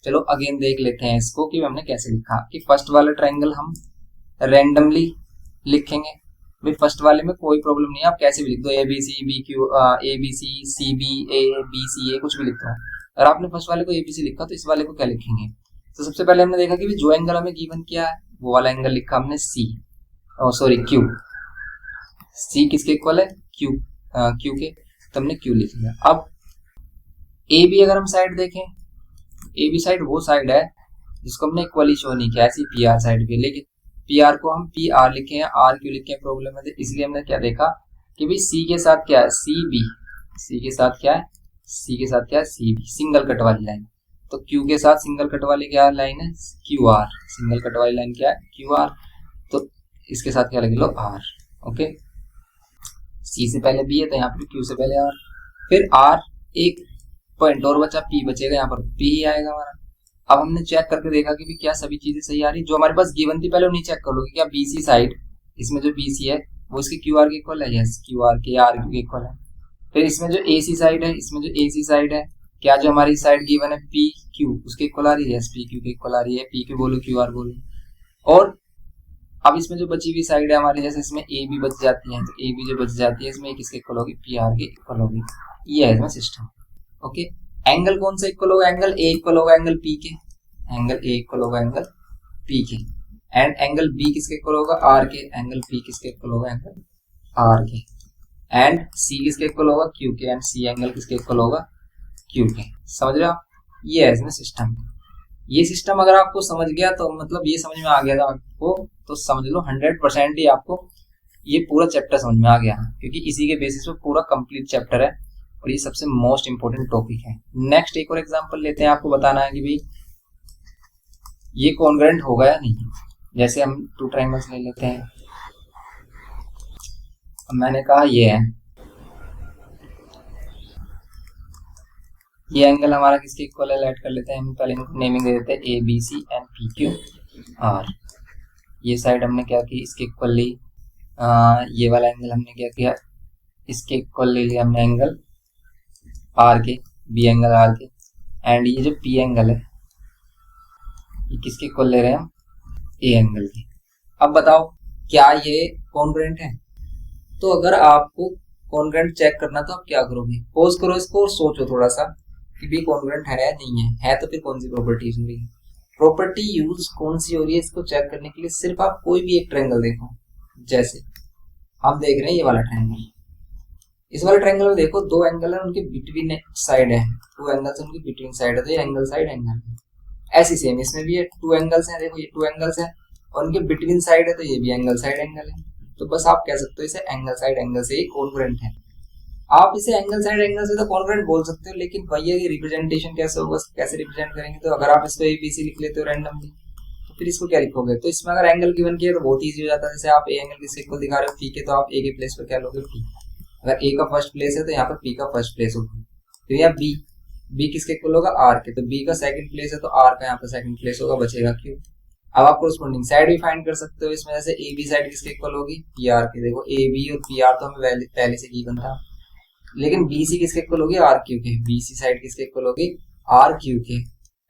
चलो अगेन देख लेते हैं इसको कि हमने कैसे लिखा, कि फर्स्ट वाला ट्रायंगल हम रैंडमली लिखेंगे भाई, फर्स्ट वाले में कोई प्रॉब्लम नहीं है, आप कैसे भी लिख दो, ABC CB BCA कुछ भी लिख दो। अगर आपने फर्स्ट वाले को ABC लिखा तो इस वाले को क्या लिखेंगे। तो सबसे पहले हमने देखा कि जो एंगल हमें गिवन किया है वो वाला एंगल लिखा हमने Q। C किसके इक्वल है, Q के, तो हमने Q लिख लिया। अब AB अगर हम साइड देखें, AB साइड वो साइड है जिसको हमने इक्वली शो नहीं किया, ऐसी PR साइड भी, लेकिन PR को हम PR लिखे हैं, RQ लिखे हैं प्रॉब्लम है, इसलिए हमने क्या देखा कि भाई C के साथ क्या है, CB, C के साथ क्या है CB, सिंगल कट वाली लाइन। तो क्यू के साथ सिंगल कट वाली क्या लाइन है, क्यू आर, सिंगल कट वाली लाइन क्या है, क्यू आर, तो इसके साथ क्या लगे लो, आर। ओके, सी से पहले बी है तो यहाँ पर क्यू से पहले आर, फिर आर, एक पॉइंट और बचा, पी बचेगा, यहाँ पर पी ही आएगा हमारा। अब हमने चेक करके देखा कि भी क्या सभी चीजें सही आ रही, जो हमारे पास गिवन थी पहले उन्हें चेक कर लो कि क्या बीसी साइड, इसमें जो बीसी है वो इसके क्यू आर के इक्वल है, यस क्यू आर के आर के इक्वल है। फिर इसमें जो एसी साइड है, इसमें जो एसी साइड है, क्या जो हमारी साइड गिवन है पी क्यू उसके इक्वल आ रही है, यस पी क्यू के इक्वल आ रही है, पी क्यू बोलो क्यू आर बोलो। और अब इसमें जो बची हुई साइड है हमारी, जैसे इसमें ए बी बच जाती है, तो ए बी जो बच जाती है इसमें किसके इक्वल होगी, पी आर के इक्वल होगी। ये है इसमें सिस्टम। ओके, एंगल कौन सा इक्वल होगा, एंगल ए इक्वल होगा एंगल पी के, एंगल ए इक्वल होगा एंगल पी के, एंड एंगल बी किसके इक्वल होगा, आर के, एंगल पी किसके इक्वल होगा, एंगल आर के, एंड सी किसके इक्वल होगा, क्यू के, एंड सी एंगल किसके इक्वल होगा, क्यू के। समझ रहे हो आप, ये है इसमें सिस्टम। ये सिस्टम अगर आपको समझ गया तो मतलब ये समझ में आ गया था आपको, तो समझ लो 100% ही आपको ये पूरा चैप्टर समझ में आ गया, क्योंकि इसी के बेसिस पे पूरा कंप्लीट चैप्टर है और ये सबसे मोस्ट इंपोर्टेंट टॉपिक है। नेक्स्ट एक और एग्जांपल लेते हैं, आपको बताना है कि भाई ये कॉन्ग्रुएंट होगा या नहीं। जैसे हम टू ट्रायंगल्स ले लेते हैं, मैंने कहा ये है, ये एंगल हमारा किसके इक्वल है, लेट कर लेते हैं हम, पहले इनको नेमिंग दे देते हैं A B C and P Q R. ये साइड हमने क्या की, इसके इक्वल ली, ये वाला एंगल हमने क्या किया, इसके इक्वल ले लिया हमने एंगल आर के, बी एंगल आर के, एंड ये जो पी एंगल है ये किसके इक्वल ले रहे हैं हम, ए एंगल के। अब बताओ क्या ये कॉन्ग्रुएंट है। तो अगर आपको कॉन्ग्रुएंट चेक करना तो आप क्या करोगे, पॉज करो इसको और सोचो थोड़ा सा कि भी कॉन्ग्रुएंट है या नहीं है तो फिर कौन सी प्रॉपर्टी हो रही है, प्रॉपर्टी यूज कौन सी हो रही है। इसको चेक करने के लिए सिर्फ आप कोई भी एक ट्रायंगल देखो, जैसे हम देख रहे हैं ये वाला ट्रायंगल, इस वाले ट्रायंगल में देखो दो एंगल है, उनके बिटवीन साइड है, टू एंगल्स उनके बिटवीन साइड है, तो ये एंगल साइड एंगल। ऐसी सेम इसमें भी है, टू एंगल्स हैं, देखो ये टू एंगल्स हैं और उनके बिटवीन साइड है, तो ये भी एंगल साइड एंगल है। तो बस आप कह सकते हो इसे एंगल साइड एंगल से ही कॉन्ग्रुएंट है। आप इसे एंगल साइड एंगल से तो कॉन्ग्रुएंट बोल सकते हो, लेकिन भैया ये रिप्रेजेंटेशन कैसे होगा, कैसे रिप्रेजेंट करेंगे। तो अगर आप इसको एबीसी लिख लेते हो रैंडमली, तो फिर इसको क्या लिखोगे, तो इसमें अगर एंगल गिवन किया तो बहुत ईजी हो जाता है। जैसे आप ए एंगल किसके इक्वल दिखा रहे हो, पी के, तो आप ए के प्लेस पर क्या लोगे, पी। अगर ए का फर्स्ट प्लेस है तो यहाँ पर पी का फर्स्ट प्लेस होगा। तो यहाँ बी किसके इक्वल होगा, आर के, तो बी का सेकंड प्लेस है तो आर का यहाँ पर सेकंड प्लेस होगा, बचेगा क्यू। अब आप कोरस्पोंडिंग साइड भी फाइंड कर सकते हो इसमें, जैसे ए बी साइड किसके इक्वल होगी, पी आर के। देखो ए बी और पी आर तो हमें पहले से गिवन था, लेकिन बी सी किसके इक्वल होगी, आर क्यू के। बी सी साइड किसके इक्वल होगी, आर क्यू के।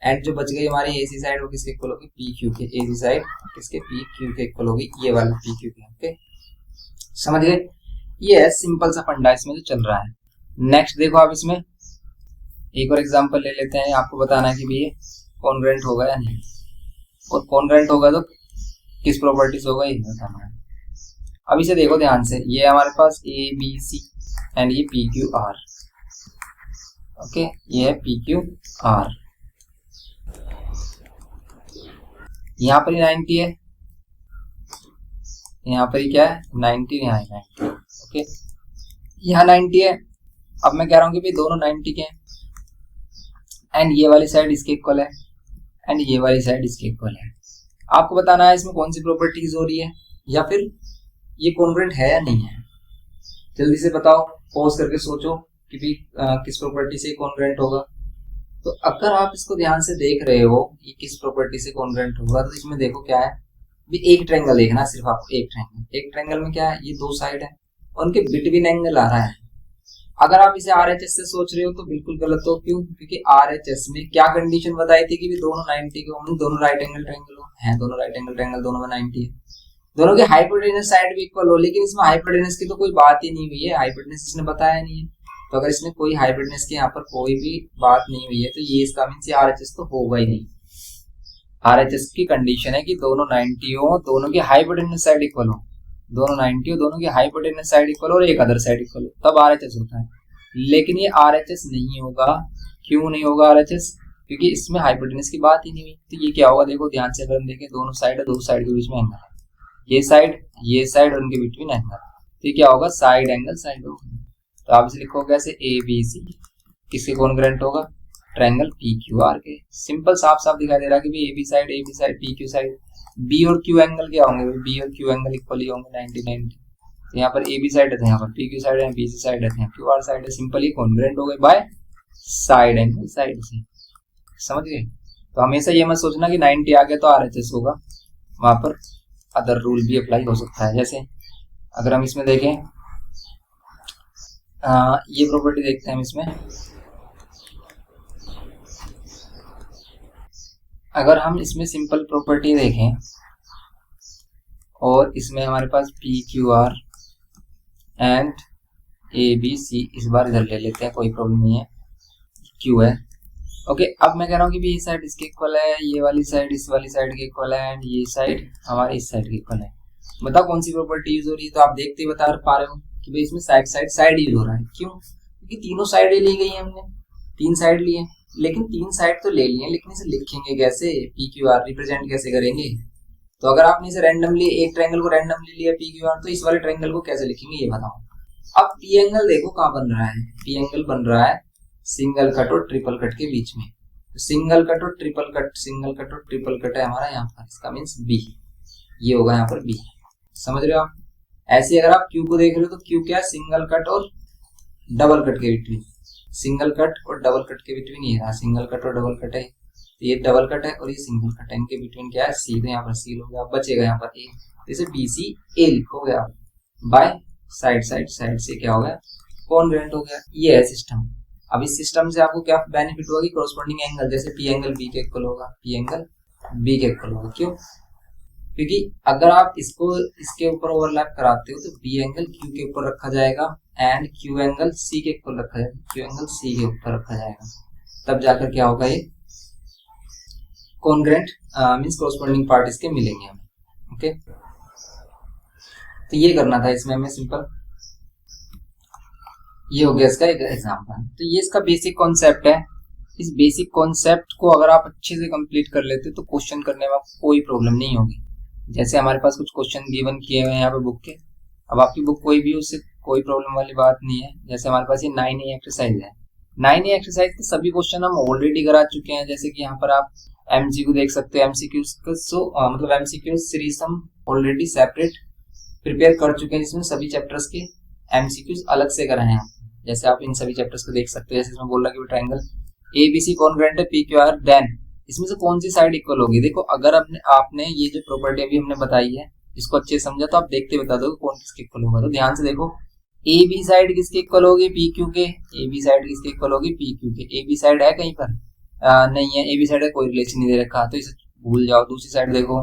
एंड जो बच गई हमारी ए सी साइड वो किसके इक्वल होगी, पी क्यू के। ए सी साइड किसके, पी क्यू के इक्वल होगी, ये वाला पी क्यू के। ओके, समझ गए। ये है सिंपल सा फंडा इसमें जो चल रहा है। नेक्स्ट देखो आप इसमें एक और एग्जांपल ले लेते हैं, आपको बताना है कि ये कॉन्ग्रुएंट होगा या नहीं, और कॉन्ग्रुएंट होगा तो किस प्रॉपर्टी से होगा ये बताना है। अब इसे देखो ध्यान से, ये हमारे पास ए बी सी एंड ये पी क्यू आर। ओके, ये है पी क्यू आर, यहाँ पर ही 90 है, यहाँ पर ही क्या है 90, यहाँ 90। ओके, यहाँ 90 है। अब मैं कह रहा हूँ कि भाई दोनों 90 के हैं, एंड ये वाली साइड इसके इक्वल है एंड ये वाली साइड इसके इक्वल है। आपको बताना है इसमें कौन सी प्रॉपर्टीज हो रही है, या फिर ये कॉन्ग्रुएंट है या नहीं है। जल्दी से बताओ, पॉज करके सोचो कि भी किस प्रॉपर्टी से कॉन्ग्रुएंट होगा। तो अगर आप इसको ध्यान से देख रहे हो कि किस प्रॉपर्टी से कॉन्ग्रुएंट होगा, तो इसमें देखो क्या है, भी एक ट्रायंगल देखना, सिर्फ आपको एक ट्रायंगल में क्या है, ये दो साइड है और उनके बिटवीन एंगल आ रहा है। अगर आप इसे आरएचएस से सोच रहे हो तो बिल्कुल गलत हो। क्यों? क्योंकि आरएचएस में क्या कंडीशन बताई थी कि भी दोनों 90 के होंगे, दोनों राइट एंगल ट्रायंगल हो, हैं दोनों राइट एंगल ट्रायंगल, दोनों में 90 है, दोनों की हाइपोटेनस साइड भी इक्वल हो। लेकिन इसमें हाइपोटेनस की तो कोई बात ही नहीं हुई है, हाइपोटेनस इसने बताया नहीं है। तो अगर इसमें कोई हाइपोटेनस की यहाँ पर कोई भी बात नहीं हुई है, तो ये इसका मींस आरएचएस तो होगा ही नहीं। आरएचएस की कंडीशन है कि दोनों 90 हो, दोनों की हाइपोटेनस साइड इक्वल हो, दोनों 90 हो, दोनों की हाइपोटेनस साइड इक्वल और एक अदर साइड इक्वल हो, तब आरएचएस होता है। लेकिन ये आरएचएस नहीं होगा। क्यों नहीं होगा आरएचएस? क्योंकि इसमें हाइपोटेनस की बात ही नहीं हुई। तो ये क्या होगा, देखो ध्यान से अगर हम देखें, दोनों साइड है, दो साइड के बीच में एंगल है, ये साइड और उनके बिटवीन एंगल। तो ये क्या होगा, साइड एंगल साइड होगा। तो आप इसे लिखोगे ऐसे ए बी सी, किसके कॉन्ग्रुएंट होगा, ट्रायंगल पी क्यू आर के। सिंपल साफ साफ दिखाई दे रहा है कि A B side P Q side, B और क्यू एंगल क्या होंगे, बी और क्यू एंगल इक्वली होंगे 90-90। तो यहाँ पर ए बी साइड है, यहाँ पर पी क्यू साइड है, बी सी साइड है, यहाँ क्यू आर साइड है, सिंपली कॉन्ग्रुएंट हो गए बाय साइड एंगल साइड से। समझ गए? तो हमेशा ये मत सोचना कि 90 आ गया तो RHS होगा, वहां पर अदर रूल भी अप्लाई हो सकता है। जैसे अगर हम इसमें देखें, ये प्रॉपर्टी देखते हैं हम इसमें, अगर हम इसमें सिंपल प्रॉपर्टी देखें और इसमें हमारे पास P Q R and A B C, इस बार इधर ले लेते हैं, कोई प्रॉब्लम नहीं है, क्यू है। ओके, अब मैं कह रहा हूँ कि ये साइड इसके इक्वल है, ये वाली साइड इस वाली साइड के इक्वल है, एंड ये साइड हमारे इस साइड के इक्वल है। बताओ कौन सी प्रॉपर्टी यूज हो रही है? तो आप देखते ही बता पा रहे हो कि भाई इसमें साइड यूज हो रहा है। क्यों? क्योंकि तीनों साइडें ली गई है, हमने 3 साइड लिए, लेकिन 3 साइड तो ले लिए, लेकिन इसे लिखेंगे कैसे? पी क्यू आर रिप्रेजेंट कैसे करेंगे? तो अगर आपने इसे रैंडमली, एक ट्रायंगल को रैंडमली लिया पी क्यू आर, तो इस वाले ट्रायंगल को कैसे लिखेंगे ये बताओ। अब पी एंगल देखो कहाँ बन रहा है, पी एंगल बन रहा है सिंगल कट और ट्रिपल कट के बीच में। सिंगल कट और ट्रिपल कट, सिंगल कट और ट्रिपल कट है हमारा यहाँ पर, इसका मीन्स बी, ये होगा यहाँ पर बी। समझ रहे हो आप? ऐसे अगर आप क्यू को देख रहे हो तो क्यू क्या है? सिंगल कट और डबल कट के बिटवीन, सिंगल कट और डबल कट के बिटवीन ये रहा, सिंगल कट और डबल कट है, तो ये डबल कट है और ये सिंगल कट है, इनके बिटवीन क्या है? सी। तो यहाँ पर सी हो गया, बचेगा यहाँ पर ए, जैसे बी सी ए लिखोगे आप, बाय साइड से क्या हो गया? कॉन्ग्रुएंट हो गया। ये है सिस्टम। अब इस सिस्टम से आपको क्या बेनिफिट होगा कि कॉरस्पॉन्डिंग एंगल, जैसे पी एंगल बी के इक्वल होगा, पी एंगल बी के इक्वल होगा। क्यों? क्योंकि अगर आप इसको इसके ऊपर ओवरलैप कराते हो तो बी एंगल क्यू के ऊपर रखा जाएगा एंड क्यू एंगल सी के ऊपर रखा जाएगा, क्यू एंगल सी के ऊपर रखा जाएगा, तब जाकर क्या होगा? ये कॉन्ग्रुएंट मींस कॉरस्पॉन्डिंग पार्ट इसके मिलेंगे हमें। ओके, तो ये करना था इसमें हमें सिंपल। ये हो गया इसका एक एग्जांपल। तो ये इसका बेसिक कॉन्सेप्ट है। इस बेसिक कॉन्सेप्ट को अगर आप अच्छे से कंप्लीट कर लेते तो क्वेश्चन करने में आपको कोई प्रॉब्लम नहीं होगी। जैसे हमारे पास कुछ क्वेश्चन गिवन किए हुए हैं यहाँ पे बुक के, अब आपकी बुक कोई भी, उससे कोई प्रॉब्लम वाली बात नहीं है। जैसे हमारे पास ये 9A एक्सरसाइज है, 9A एक्सरसाइज के सभी क्वेश्चन हम ऑलरेडी करा चुके हैं। जैसे कि यहाँ पर आप MCQ देख सकते हो, MCQ मतलब MCQ सीरीज हम ऑलरेडी सेपरेट प्रिपेयर कर चुके हैं, जिसमें सभी चैप्टर्स के MCQs अलग से कराए हैं। जैसे आप इन सभी चैप्टर्स को देख सकते हो। जैसे इसमें बोल रहा है कि ट्रायंगल ABC कॉन्ग्रुएंट है PQR, देन इसमें से कौन सी साइड इक्वल होगी। देखो अगर आपने ये जो प्रॉपर्टी अभी हमने बताई है इसको अच्छे समझा तो आप देखते बता दो कौन किसके इक्वल होगा। तो ध्यान से देखो, AB साइड किसके इक्वल होगी? PQ के। AB साइड किसके इक्वल होगी? PQ के। AB साइड है कहीं पर? नहीं है, AB साइड का कोई रिलेशन नहीं दे रखा, तो इसे भूल जाओ। दूसरी साइड देखो,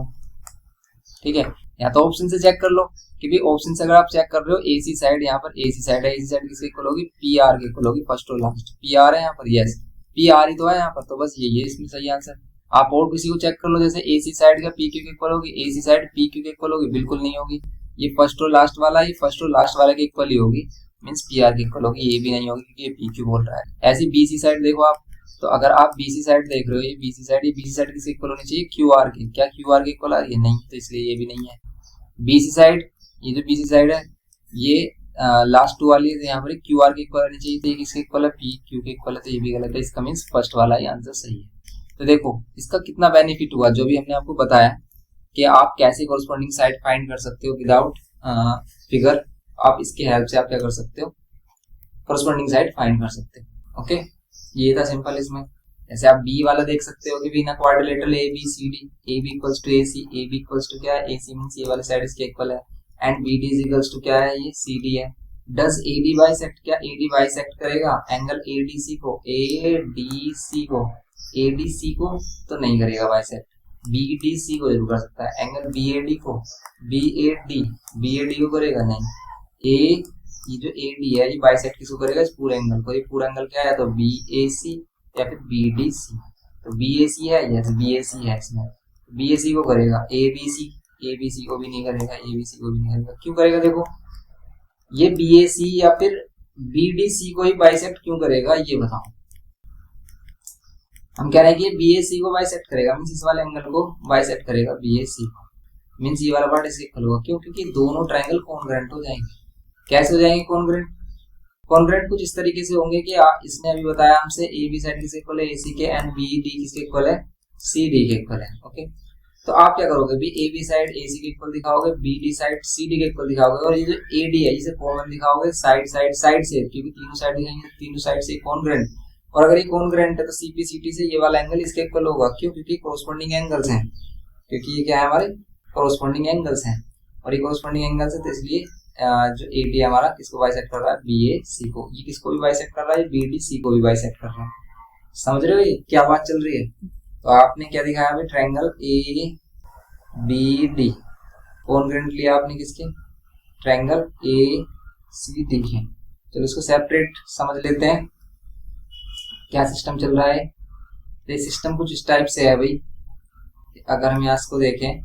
ठीक है, या तो ऑप्शन से चेक कर लो कि भाई ऑप्शन से अगर आप चेक कर रहे हो AC साइड, यहाँ पर AC साइड है, AC साइड किसके इक्वल होगी? PR के इक्वल होगी, फर्स्ट और लास्ट। PR है यहाँ पर, यस PR ही तो है यहाँ पर, तो बस यही है इसमें सही आंसर। आप और किसी को चेक कर लो, जैसे AC साइड का PQ के इक्वल होगी, AC साइड PQ के इक्वल होगी, बिल्कुल नहीं होगी। ये फर्स्ट और लास्ट वाला, ये फर्स्ट और लास्ट वाले के इक्वल ही होगी, मीन्स PR के इक्वल होगी, ये भी नहीं होगी क्योंकि ये PQ बोल रहा है। ऐसी BC साइड देखो आप, तो अगर आप BC साइड देख रहे हो, ये BC साइड किसके इक्वल होनी चाहिए? QR के। क्या QR के इक्वल आ रही है? नहीं, तो इसलिए ये भी नहीं है। BC साइड, ये जो BC साइड है ये लास्ट 2 वाली है, यहाँ पर QR के इक्वल आनी चाहिए, तो ये किसके इक्वल है? PQ के इक्वल है, तो ये भी गलत है। इसका मीन्स फर्स्ट वाला ही आंसर सही है। तो देखो इसका कितना बेनिफिट हुआ, जो भी हमने आपको बताया कि आप कैसे कॉरस्पॉन्डिंग साइड फाइंड कर सकते हो विदाउट फिगर। आप इसके हेल्प से आप क्या कर सकते हो? कॉरस्पॉन्डिंग साइड फाइंड कर सकते हो। ओके, ये था सिंपल। इसमें जैसे आप बी वाला देख सकते हो कि बिना quadrilateral ABCD, AB equals to AC, AB equals to क्या है? AC मींस ये वाली साइड इसके इक्वल है, and BD is equals to क्या है? ये CD है। Does AD bisect? क्या AD बाइसेक्ट करेगा एंगल ADC को? ADC को तो नहीं करेगा बाइसेक्ट, BDC को जरूर कर सकता है। एंगल BAD को, BAD को करेगा नहीं। ये जो AD है ये बाइसेक्ट किसको करेगा? इस पूरे एंगल को। ये पूरा एंगल क्या है? तो BAC या फिर BDC। तो BAC है, यस BAC है इसमें, BAC को करेगा। ABC को भी नहीं करेगा, ABC को भी नहीं करेगा। क्यों करेगा? देखो ये BAC या फिर BDC को ही बाइसेक्ट क्यों करेगा ये बताओ। हम कह रहे हैं कि BAC को बाइसेक्ट करेगा, मींस इस वाले एंगल को बाइसेक्ट करेगा BAC को, मींस ये वाला पार्ट इसके इक्वल होगा। क्यों? क्योंकि दोनों ट्रायंगल कॉन्ग्रुएंट हो जाएंगे। कैसे हो जाएंगे कॉन्ग्रुएंट? कॉन्ग्रेंट कुछ इस तरीके से होंगे कि इसने अभी बताया हमसे ए बी साइड किसके इक्वल है AC के एंड बी डी किसके इक्वल है CD के इक्वल है। ओके, तो आप क्या करोगे भी ए बी साइड AC के इक्वल दिखाओगे, बी डी साइड CD के इक्वल दिखाओगे, और ये जो AD है इसे कॉमन दिखाओगे साइड से, क्योंकि तीनों साइड दिखाएंगे तीनों साइड से कॉन्ग्रेंट, और अगर ये कॉन्ग्रेंट है तो CPCT से ये वाला एंगल इसके इक्वल होगा। क्यों? क्योंकि कोरोस्पोंडिंग एंगल्स हैं, क्योंकि ये क्या है हमारे कोरोस्पोंडिंग एंगल्स हैं, और ये कोरोस्पोंडिंग एंगल्स है तो इसलिए जो AD हमारा किसको बाइसेक्ट कर रहा है BAC को, ये किसको भी बाइसेक्ट कर रहा है BDC को भी बाइसेक्ट कर रहा है। समझ रहे हो ये क्या बात चल रही है? तो आपने क्या दिखाया अभी ट्रायंगल ABD कॉन्ग्रेंट लिया आपने किसके ट्रायंगल ACD के। चलो इसको सेपरेट समझ लेते हैं क्या सिस्टम चल रहा है। ये सिस्टम कुछ इस टाइप से है भाई, अगर हम यहाँ इसको देखें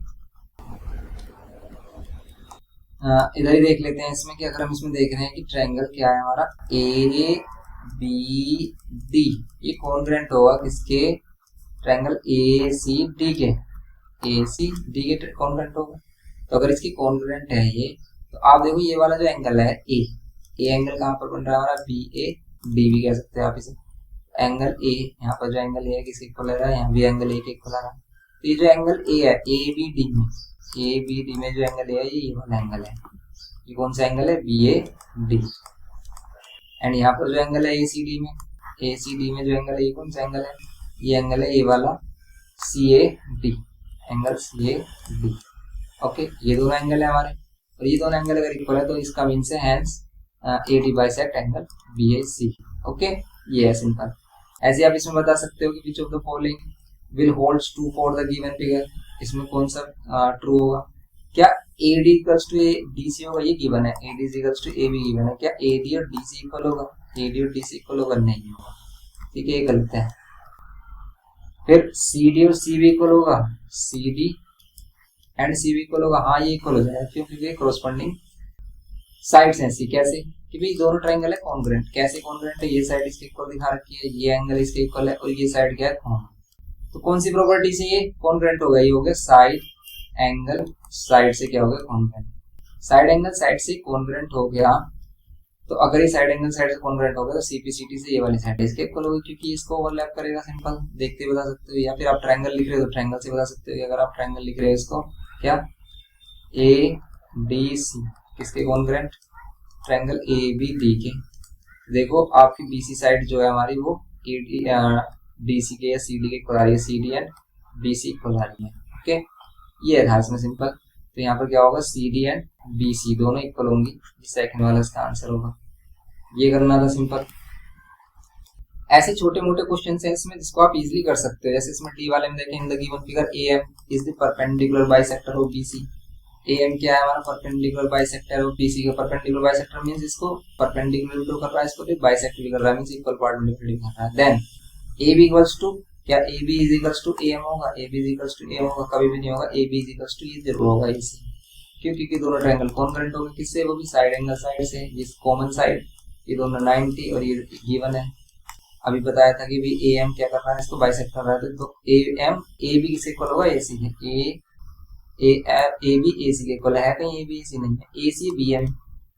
इधर ही देख लेते हैं इसमें कि अगर हम इसमें देख रहे हैं कि ट्रायंगल क्या है हमारा ABD, ये कॉन्ग्रेंट होगा किसके ट्रायंगल ACD के कॉन्ग्रेंट होगा। तो अगर इसकी कॉन्ग्रेंट है ये, तो आप देखो ये वाला जो एंगल है ए एंगल कहाँ पर बन रहा है हमारा BAD भी कह सकते हैं आप इसे। एंगल ए यहाँ पर जो एंगल ए है किसके इक्वल आ रहा है, यहाँ भी एंगल ए के इक्वल आ रहा है। तो ये जो एंगल ए है ABD में जो एंगल है ये वाला एंगल है, ये कौन सा एंगल है BAD। एंड यहाँ पर जो एंगल है ACD में जो एंगल है ये कौन सा एंगल है, ये एंगल है ये वाला CAD, एंगल CAD। ओके, ये दोनों एंगल है हमारे, और ये दोनों एंगल अगर इक्वल है तो इसका मीन्स है hence AD bisect angle BAC। Okay, ये है सिंपल। ऐसे आप इसमें बता सकते हो कि which of the following will holds true for the given figure, इसमें कौन सा ट्रू होगा। क्या AD इक्वल्स टू DC होगा, ये गिवन है, AD equals to AB given है, क्या AD और DC इक्वल होगा, AD और DC इक्वल होगा, नहीं होगा, ठीक है, ये गलत है। फिर CD और CB इक्वल होगा, CD एंड CB इक्वल होगा, हाँ ये इक्वल हो जाएगा, क्यों? क्योंकि कोरोस्पोंडिंग साइड्स हैं सी, कैसे कि भाई दोनों ट्रायंगल है कॉन्ग्रेंट, कैसे कॉन्ग्रेंट है, ये साइड इसके इक्वल दिखा रखी है, ये एंगल इसके इक्वल है, और ये साइड क्या है कॉमन। तो कौन सी प्रॉपर्टी से ये कॉन्ग्रेंट होगा, ये हो गया साइड एंगल साइड से क्या हो गया कॉन्ग्रेंट, साइड एंगल साइड से कॉन्ग्रेंट हो गया। तो अगर ये साइड एंगल साइड से कॉन्ग्रेंट हो गया तो CPCT से ये वाली साइड इसके इक्वल होगी, क्योंकि इसको ओवरलैप करेगा, सिंपल देखते बता सकते हो। या फिर आप ट्रायंगल लिख रहे हो तो ट्रायंगल से बता सकते हो, अगर आप ट्रायंगल लिख रहे हो इसको क्या ADC किसके कॉन्ग्रेंट ट्रायंगल ABD के। देखो आपकी BC साइड जो है हमारी वो DC के या CD के इक्वल आ रही है, CD एंड BC इक्वल आ रही है। ओके, ये था इसमें सिंपल। तो यहाँ पर क्या होगा CD एंड BC दोनों इक्वल होंगी, सेकंड वाला इसका आंसर होगा। ये करना था सिंपल। ऐसे छोटे मोटे क्वेश्चन है इसमें जिसको आप इजीली कर सकते हो, जैसे इसमें D वाले में देखें, इन the given figure AM is the perpendicular bisector of BC। AM क्या है हमारा परपेंडिकुलर बाइसेक्टर ऑफ BC का। परपेंडिकुलर बाइसेक्टर मींस इसको परपेंडिकुलर भी कर रहा है, इसको भी बाइसेक्ट भी कर रहा है, मींस इक्वल परपेंडिकुलर कर रहा है। देन AB इक्वल्स टू क्या AB is equals to AM होगा, AB is equals to AM होगा, कभी भी नहीं होगा, AB इज इक्वल्स टू ये जरूर होगा इसे। क्यों? क्योंकि दोनों ट्रायंगल कॉन्ग्रेंट होंगे, किससे, वो भी साइड एंगल साइड से, जिस कॉमन साइड, ये दोनों 90 और ये गिवन है। अभी बताया था कि भी AM क्या कर रहा है, इसको बाइसेक्ट कर रहा है, तो AM AB किससे इक्वल होगा, AC के। AB AC के इक्वल है, कहीं AB AC नहीं है, AC BM,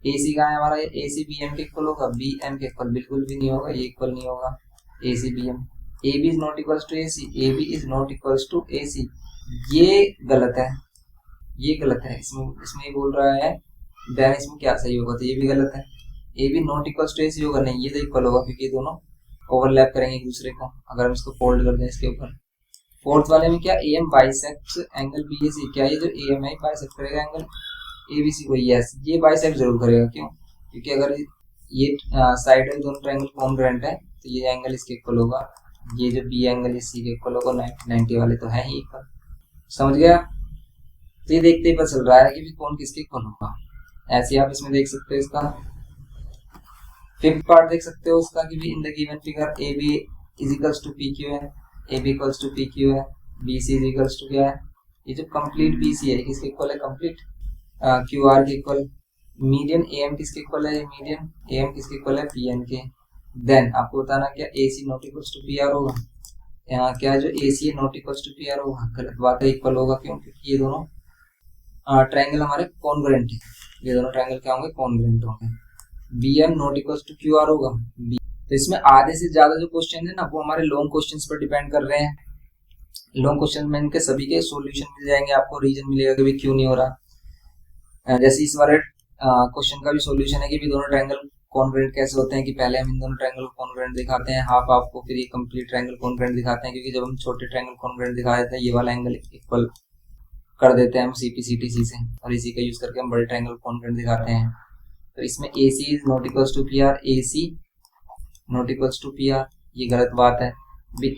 AC कहाँ है हमारा, AC BM के इक्वल होगा, BM के इक्वल बिल्कुल भी नहीं होगा, ये इक्वल नहीं होगा AC BM। AB is not equals to AC, AB is not equals to AC, ये गलत है, ये गलत है। इसमें ये बोल रहा है, देन इसमें क्या सही होगा, तो ये भी गलत है। AB not equals to AC होगा, नहीं, ये तो इक्वल होगा, क्योंकि दोनों ओवरलैप करेंगे एक दूसरे को। अगर हम इसको फोल्ड कर दें इसके ऊपर, फोर्थ वाले में क्या AM बाइसेक्ट एंगल BAC, क्या ये जो AM है बाइसेक्ट करेगा एंगल ABC को, यस ये बाइसेक्ट जरूर करेगा। क्यों? क्योंकि अगर ये साइड है दोनों ट्रायंगल कॉन्ग्रेंट है, तो ये एंगल इसके इक्वल होगा, ये जो B एंगल इस C के इक्वल होगा, 90 वाले तो है ही इक्वल। समझ गया? तो ये देखते ही पता चल रहा है कि भी कौन किसके इक्वल होगा। ऐसे आप इसमें देख सकते हो, इसका फिफ्थ पार्ट देख सकते हो उसका कि भी in the given figure AB is equals to PQ है, AB इक्वल्स टू PQ है, BC इज इक्वल्स टू क्या है, ये जो कंप्लीट BC है किसके इक्वल है, कंप्लीट QR के इक्वल। मीडियन AM किसके इक्वल है, मीडियन AM किसके इक्वल है, PN के। देन आपको बताना क्या AC not equals to PR होगा, यहाँ क्या जो AC है नॉट इक्वल्स टू PR होगा, गलत बात है, इक्वल होगा। क्यों? क्योंकि ये दोनों ट्रायंगल हमारे कॉन्ग्रेंट है, ये दोनों ट्रायंगल क्या होंगे, कॉन्ग्रेंट होंगे। B M not equal to Q R होगा। तो इसमें आधे से ज्यादा जो क्वेश्चन है ना वो हमारे लॉन्ग क्वेश्चंस पर डिपेंड कर रहे हैं। लॉन्ग क्वेश्चन में इनके सभी के सॉल्यूशन मिल जाएंगे, आपको रीजन मिलेगा कि भाई क्यों नहीं हो रहा। जैसे इस वाले क्वेश्चन का भी सॉल्यूशन है कि भी दोनों ट्रायंगल कॉन्ग्रुएंट कैसे होते हैं, कि पहले हम इन दोनों ट्रायंगल को कॉन्ग्रुएंट दिखाते हैं हाफ हाफ को, फिर ये कंप्लीट ट्रायंगल कॉन्ग्रुएंट दिखाते हैं, क्योंकि जब हम छोटे ट्रायंगल कॉन्ग्रुएंट दिखा देते हैं ये वाला एंगल इक्वल कर देते हैं हम CPCTC से, और इसी का यूज करके हम बड़े ट्रायंगल कॉन्ग्रुएंट दिखाते हैं। तो इसमें AC is not equals to PR, AC not equals to PR, ये गलत बात है।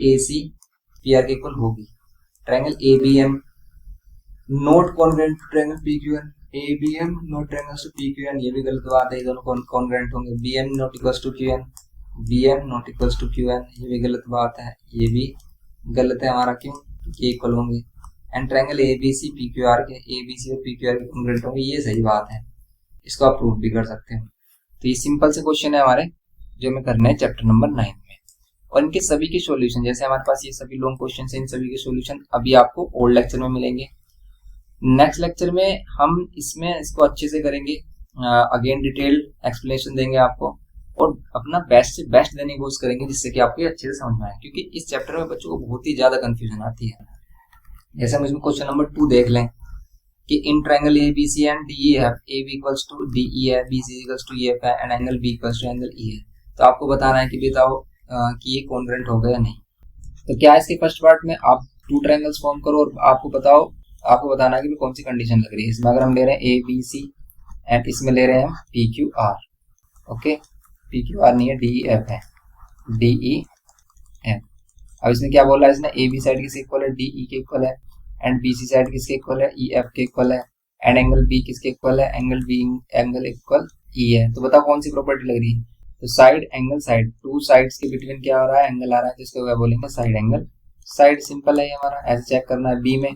AC PR के इक्वल होगी। Triangle ABM not congruent to triangle PQN, ABM not triangle to PQN, ये भी गलत बात है, ये दोनों कॉन्ग्रुएंट होंगे। BM not equals to QN, BM not equals to QN, ये भी गलत बात है, ये भी गलत है हमारा, क्यों, ये इक्वल होंगे। एंड ट्रायंगल ABC PQR के, ABC और PQR के कॉन्ग्रुएंट होंगे, ये सही बात है, इसको आप प्रूव भी कर सकते हो। तो ये सिंपल से क्वेश्चन है हमारे जो हमें करना है चैप्टर नंबर 9 में, और इनके सभी के सॉल्यूशन, जैसे हमारे पास ये सभी लॉन्ग क्वेश्चन है, इन सभी के सॉल्यूशन अभी आपको ओल्ड लेक्चर में मिलेंगे। नेक्स्ट लेक्चर में हम इसको अच्छे से करेंगे, अगेन डिटेल एक्सप्लेनेशन देंगे आपको, और अपना बेस्ट से बेस्ट देने की कोशिश करेंगे जिससे कि आपको अच्छे से समझ में आए, क्योंकि इस चैप्टर में बच्चों को बहुत ही ज्यादा कंफ्यूजन आती है। जैसे हम इसमें क्वेश्चन नंबर 2 देख लें कि in triangle ABC and DEF, AB equals to DE है, BC इक्वल्स टू EF है, and angle B equals to angle E है। तो आपको बताना है कि बताओ कि ये कॉन्ग्रुएंट होगा या नहीं। तो क्या इसके फर्स्ट पार्ट में आप 2 ट्रायंगल्स फॉर्म करो और आपको बताना है कि कौन सी कंडीशन लग रही है। इसमें अगर हम ले रहे हैं ABC एंड इसमें ले रहे हैं हम PQR, ओके, PQR नहीं है, DEF है, DEF। अब इसमें क्या बोल रहा है, इसने AB साइड किसके इक्वल है, DE के इक्वल है, एंड BC साइड किसके इक्वल है, EF के इक्वल है, एंड एंगल B किसके इक्वल है, एंगल इक्वल E है। तो बताओ कौन सी प्रॉपर्टी लग रही है। तो साइड एंगल साइड, 2 साइड्स के बिटवीन क्या हो रहा है, एंगल आ रहा है, जिसको क्या बोलेंगे, साइड एंगल साइड। सिंपल है ये हमारा, ऐसे चेक करना है। B में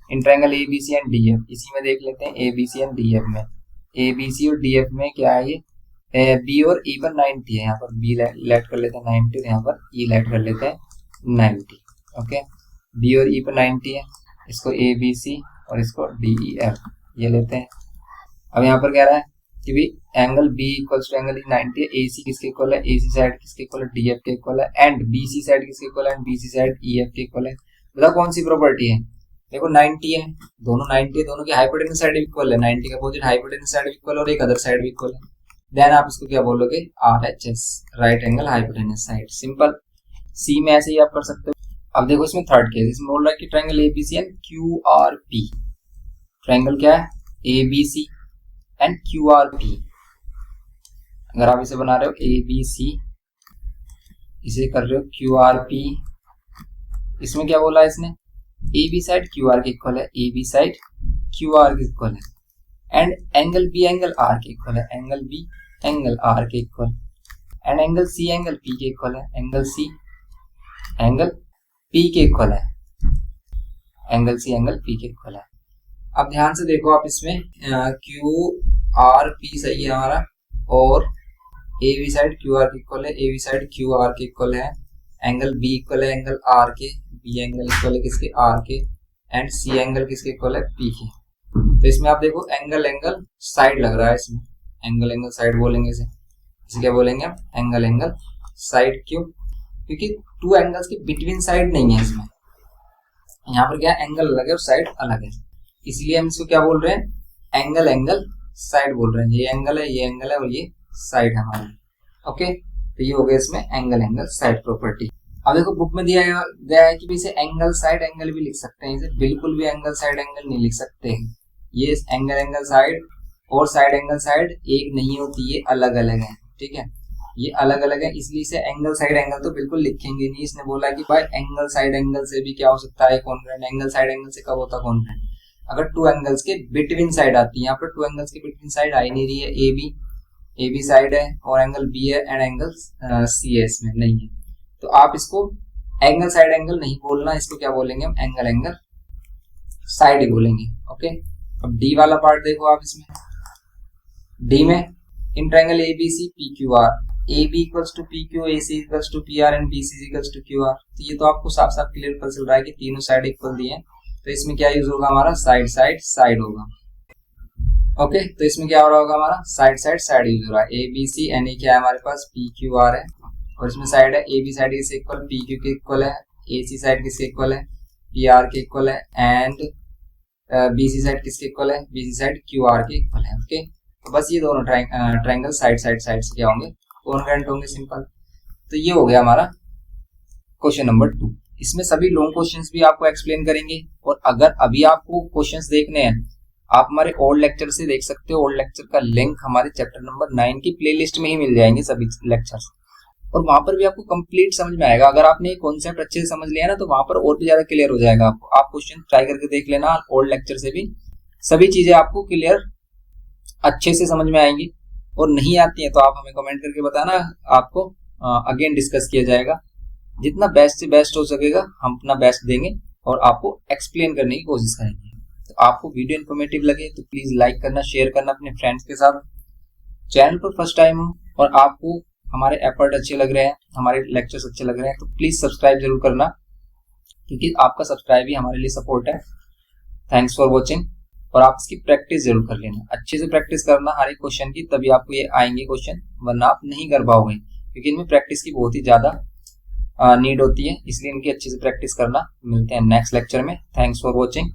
in triangle ABC and DF, इसी में देख लेते हैं ABC एंड DF में, ABC और DF में क्या है, ये B और E पर 90 है, यहाँ पर B लेट कर लेते हैं 90, यहाँ पर E लेट कर लेते हैं 90, ओके। B और E पर 90 है, इसको ABC और इसको DEF ये लेते हैं। अब यहाँ पर कह रहा है कि भी angle B equals to angle E 90 है, AC किसके इक्वल है, AC साइड किसके इक्वल है, DF के इक्वल है, एंड BC साइड किसके इक्वल है, BC साइड EF के इक्वल है। बताओ कौन सी प्रॉपर्टी है। देखो 90 है, दोनों 90 है, दोनों की हाइपोटेन्यूज साइड इक्वल है, 90 का अपोजिट हाइपोटेन्यूज साइड इक्वल और एक अदर साइड भी इक्वल है, देन आप इसको क्या बोलोगे, RHS, right angle hypotenuse side. Simple. C में ऐसे ही आप कर सकते हो। अब देखो इसमें थर्ड केस, इसमें बोल रहा है कि triangle ABC and QRP, triangle क्या है, ABC एंड QRP। अगर आप इसे बना रहे हो ABC, इसे कर रहे हो QRP, इसमें क्या बोला है इसने, AB साइड QR के इक्वल है, AB साइड QR के इक्वल है, and angle B angle R के इक्वल है, एंगल B एंगल R के equal, and angle C angle P के इक्वल है, एंगल C एंगल P के इक्वल है, एंगल C एंगल P के इक्वल है। अब ध्यान से देखो आप, इसमें QRP सही है हमारा, और AB साइड QR के इक्वल है, AB साइड QR के इक्वल है, एंगल B इक्वल है एंगल R के, B एंगल इक्वल है किसके, R के, एंड C एंगल किसके इक्वल है, P के। तो इसमें आप देखो एंगल साइड लग रहा है, इसमें एंगल साइड बोलेंगे इसे क्या बोलेंगे हम, एंगल साइड। क्यों, क्योंकि 2 एंगल्स के बिटवीन साइड नहीं है इसमें, यहाँ पर क्या एंगल अलग है और साइड अलग है, इसलिए हम इसको क्या बोल रहे हैं, एंगल साइड बोल रहे हैं। ये एंगल है और ये साइड है हमारी, ओके। तो ये हो गया इसमें एंगल साइड प्रॉपर्टी। अब देखो बुक में दिया गया है कि इसे एंगल साइड एंगल भी लिख सकते हैं, इसे बिल्कुल भी एंगल साइड एंगल नहीं लिख सकते। ये एंगल साइड और साइड एंगल साइड एक नहीं होती, ये अलग अलग है, ठीक है, ये अलग अलग है, इसलिए इसे एंगल साइड एंगल तो बिल्कुल लिखेंगे नहीं। इसने बोला कि भाई एंगल साइड एंगल से भी क्या हो सकता है कॉन्ग्रुएंट, एंगल साइड एंगल से कब होता है कॉन्ग्रुएंट, अगर 2 एंगल्स के बिटवीन साइड आती है। यहाँ पर 2 एंगल्स के बिटवीन साइड आ ही नहीं रही है, AB साइड है और एंगल B है एंड एंगल C है, इसमें नहीं है। तो आप इसको एंगल साइड एंगल नहीं बोलना, इसको क्या बोलेंगे हम, एंगल साइड ही बोलेंगे, ओके। अब D वाला पार्ट देखो आप, इसमें D में in triangle ABC PQR, AB equals to PQ, AC equals to PR and BC equals to QR। तो ये तो आपको साफ साफ क्लियर पता चल रहा है कि तीनों साइड इक्वल दिए हैं, तो इसमें क्या यूज होगा हमारा, साइड होगा। ओके, तो इसमें क्या हो रहा होगा, हमारा साइड साइड साइड यूज हो रहा है, A B C N A क्या है हमारे पास, पी क्यू आर है, और इसमें साइड है ए बी साइड किसके इक्वल, पी क्यू के इक्वल है, ए सी साइड किसके इक्वल है, पी आर के इक्वल है, एंड बी सी साइड किसके इक्वल है, B C side Q R के इक्वल है। ओके, तो बस ये दोनों ट्राइंगल साइड साइड साइड से क्या होंगे, कॉन्ग्रुएंट होंगे, सिंपल। तो ये हो गया हमारा क्वेश्चन नंबर 2। इसमें सभी लॉन्ग क्वेश्चंस भी आपको एक्सप्लेन करेंगे, और अगर अभी आपको क्वेश्चंस देखने हैं, आप हमारे ओल्ड लेक्चर से देख सकते हो। ओल्ड लेक्चर का लिंक हमारे चैप्टर नंबर 9 की प्लेलिस्ट में ही मिल जाएंगे सभी लेक्चर्स, और वहां पर भी आपको कंप्लीट समझ में आएगा। अगर आपने कॉन्सेप्ट अच्छे से समझ लिया ना, तो वहां पर और भी ज्यादा क्लियर हो जाएगा आपको। आप क्वेश्चन ट्राई करके देख लेना, ओल्ड लेक्चर से भी सभी चीजें आपको क्लियर अच्छे से समझ में आएंगी। और नहीं आती है तो आप हमें कमेंट करके बताना, आपको अगेन डिस्कस किया जाएगा। जितना बेस्ट से बेस्ट हो सकेगा हम अपना बेस्ट देंगे और आपको एक्सप्लेन करने की कोशिश करेंगे। तो आपको वीडियो इन्फॉर्मेटिव लगे तो प्लीज लाइक करना, शेयर करना अपने फ्रेंड्स के साथ। चैनल पर फर्स्ट टाइम हो और आपको हमारे एफर्ट अच्छे लग रहे हैं, हमारे लेक्चर्स अच्छे लग रहे हैं, तो प्लीज सब्सक्राइब जरूर करना, क्योंकि आपका सब्सक्राइब ही हमारे लिए सपोर्ट है। Thanks for watching. और आप इसकी प्रैक्टिस जरूर कर लेना, अच्छे से प्रैक्टिस करना हर एक क्वेश्चन की, तभी आपको ये आएंगे क्वेश्चन, वरना आप नहीं कर पाओगे, क्योंकि इनमें प्रैक्टिस की बहुत ही ज्यादा नीड होती है, इसलिए इनकी अच्छे से प्रैक्टिस करना। मिलते हैं नेक्स्ट लेक्चर में। Thanks for watching.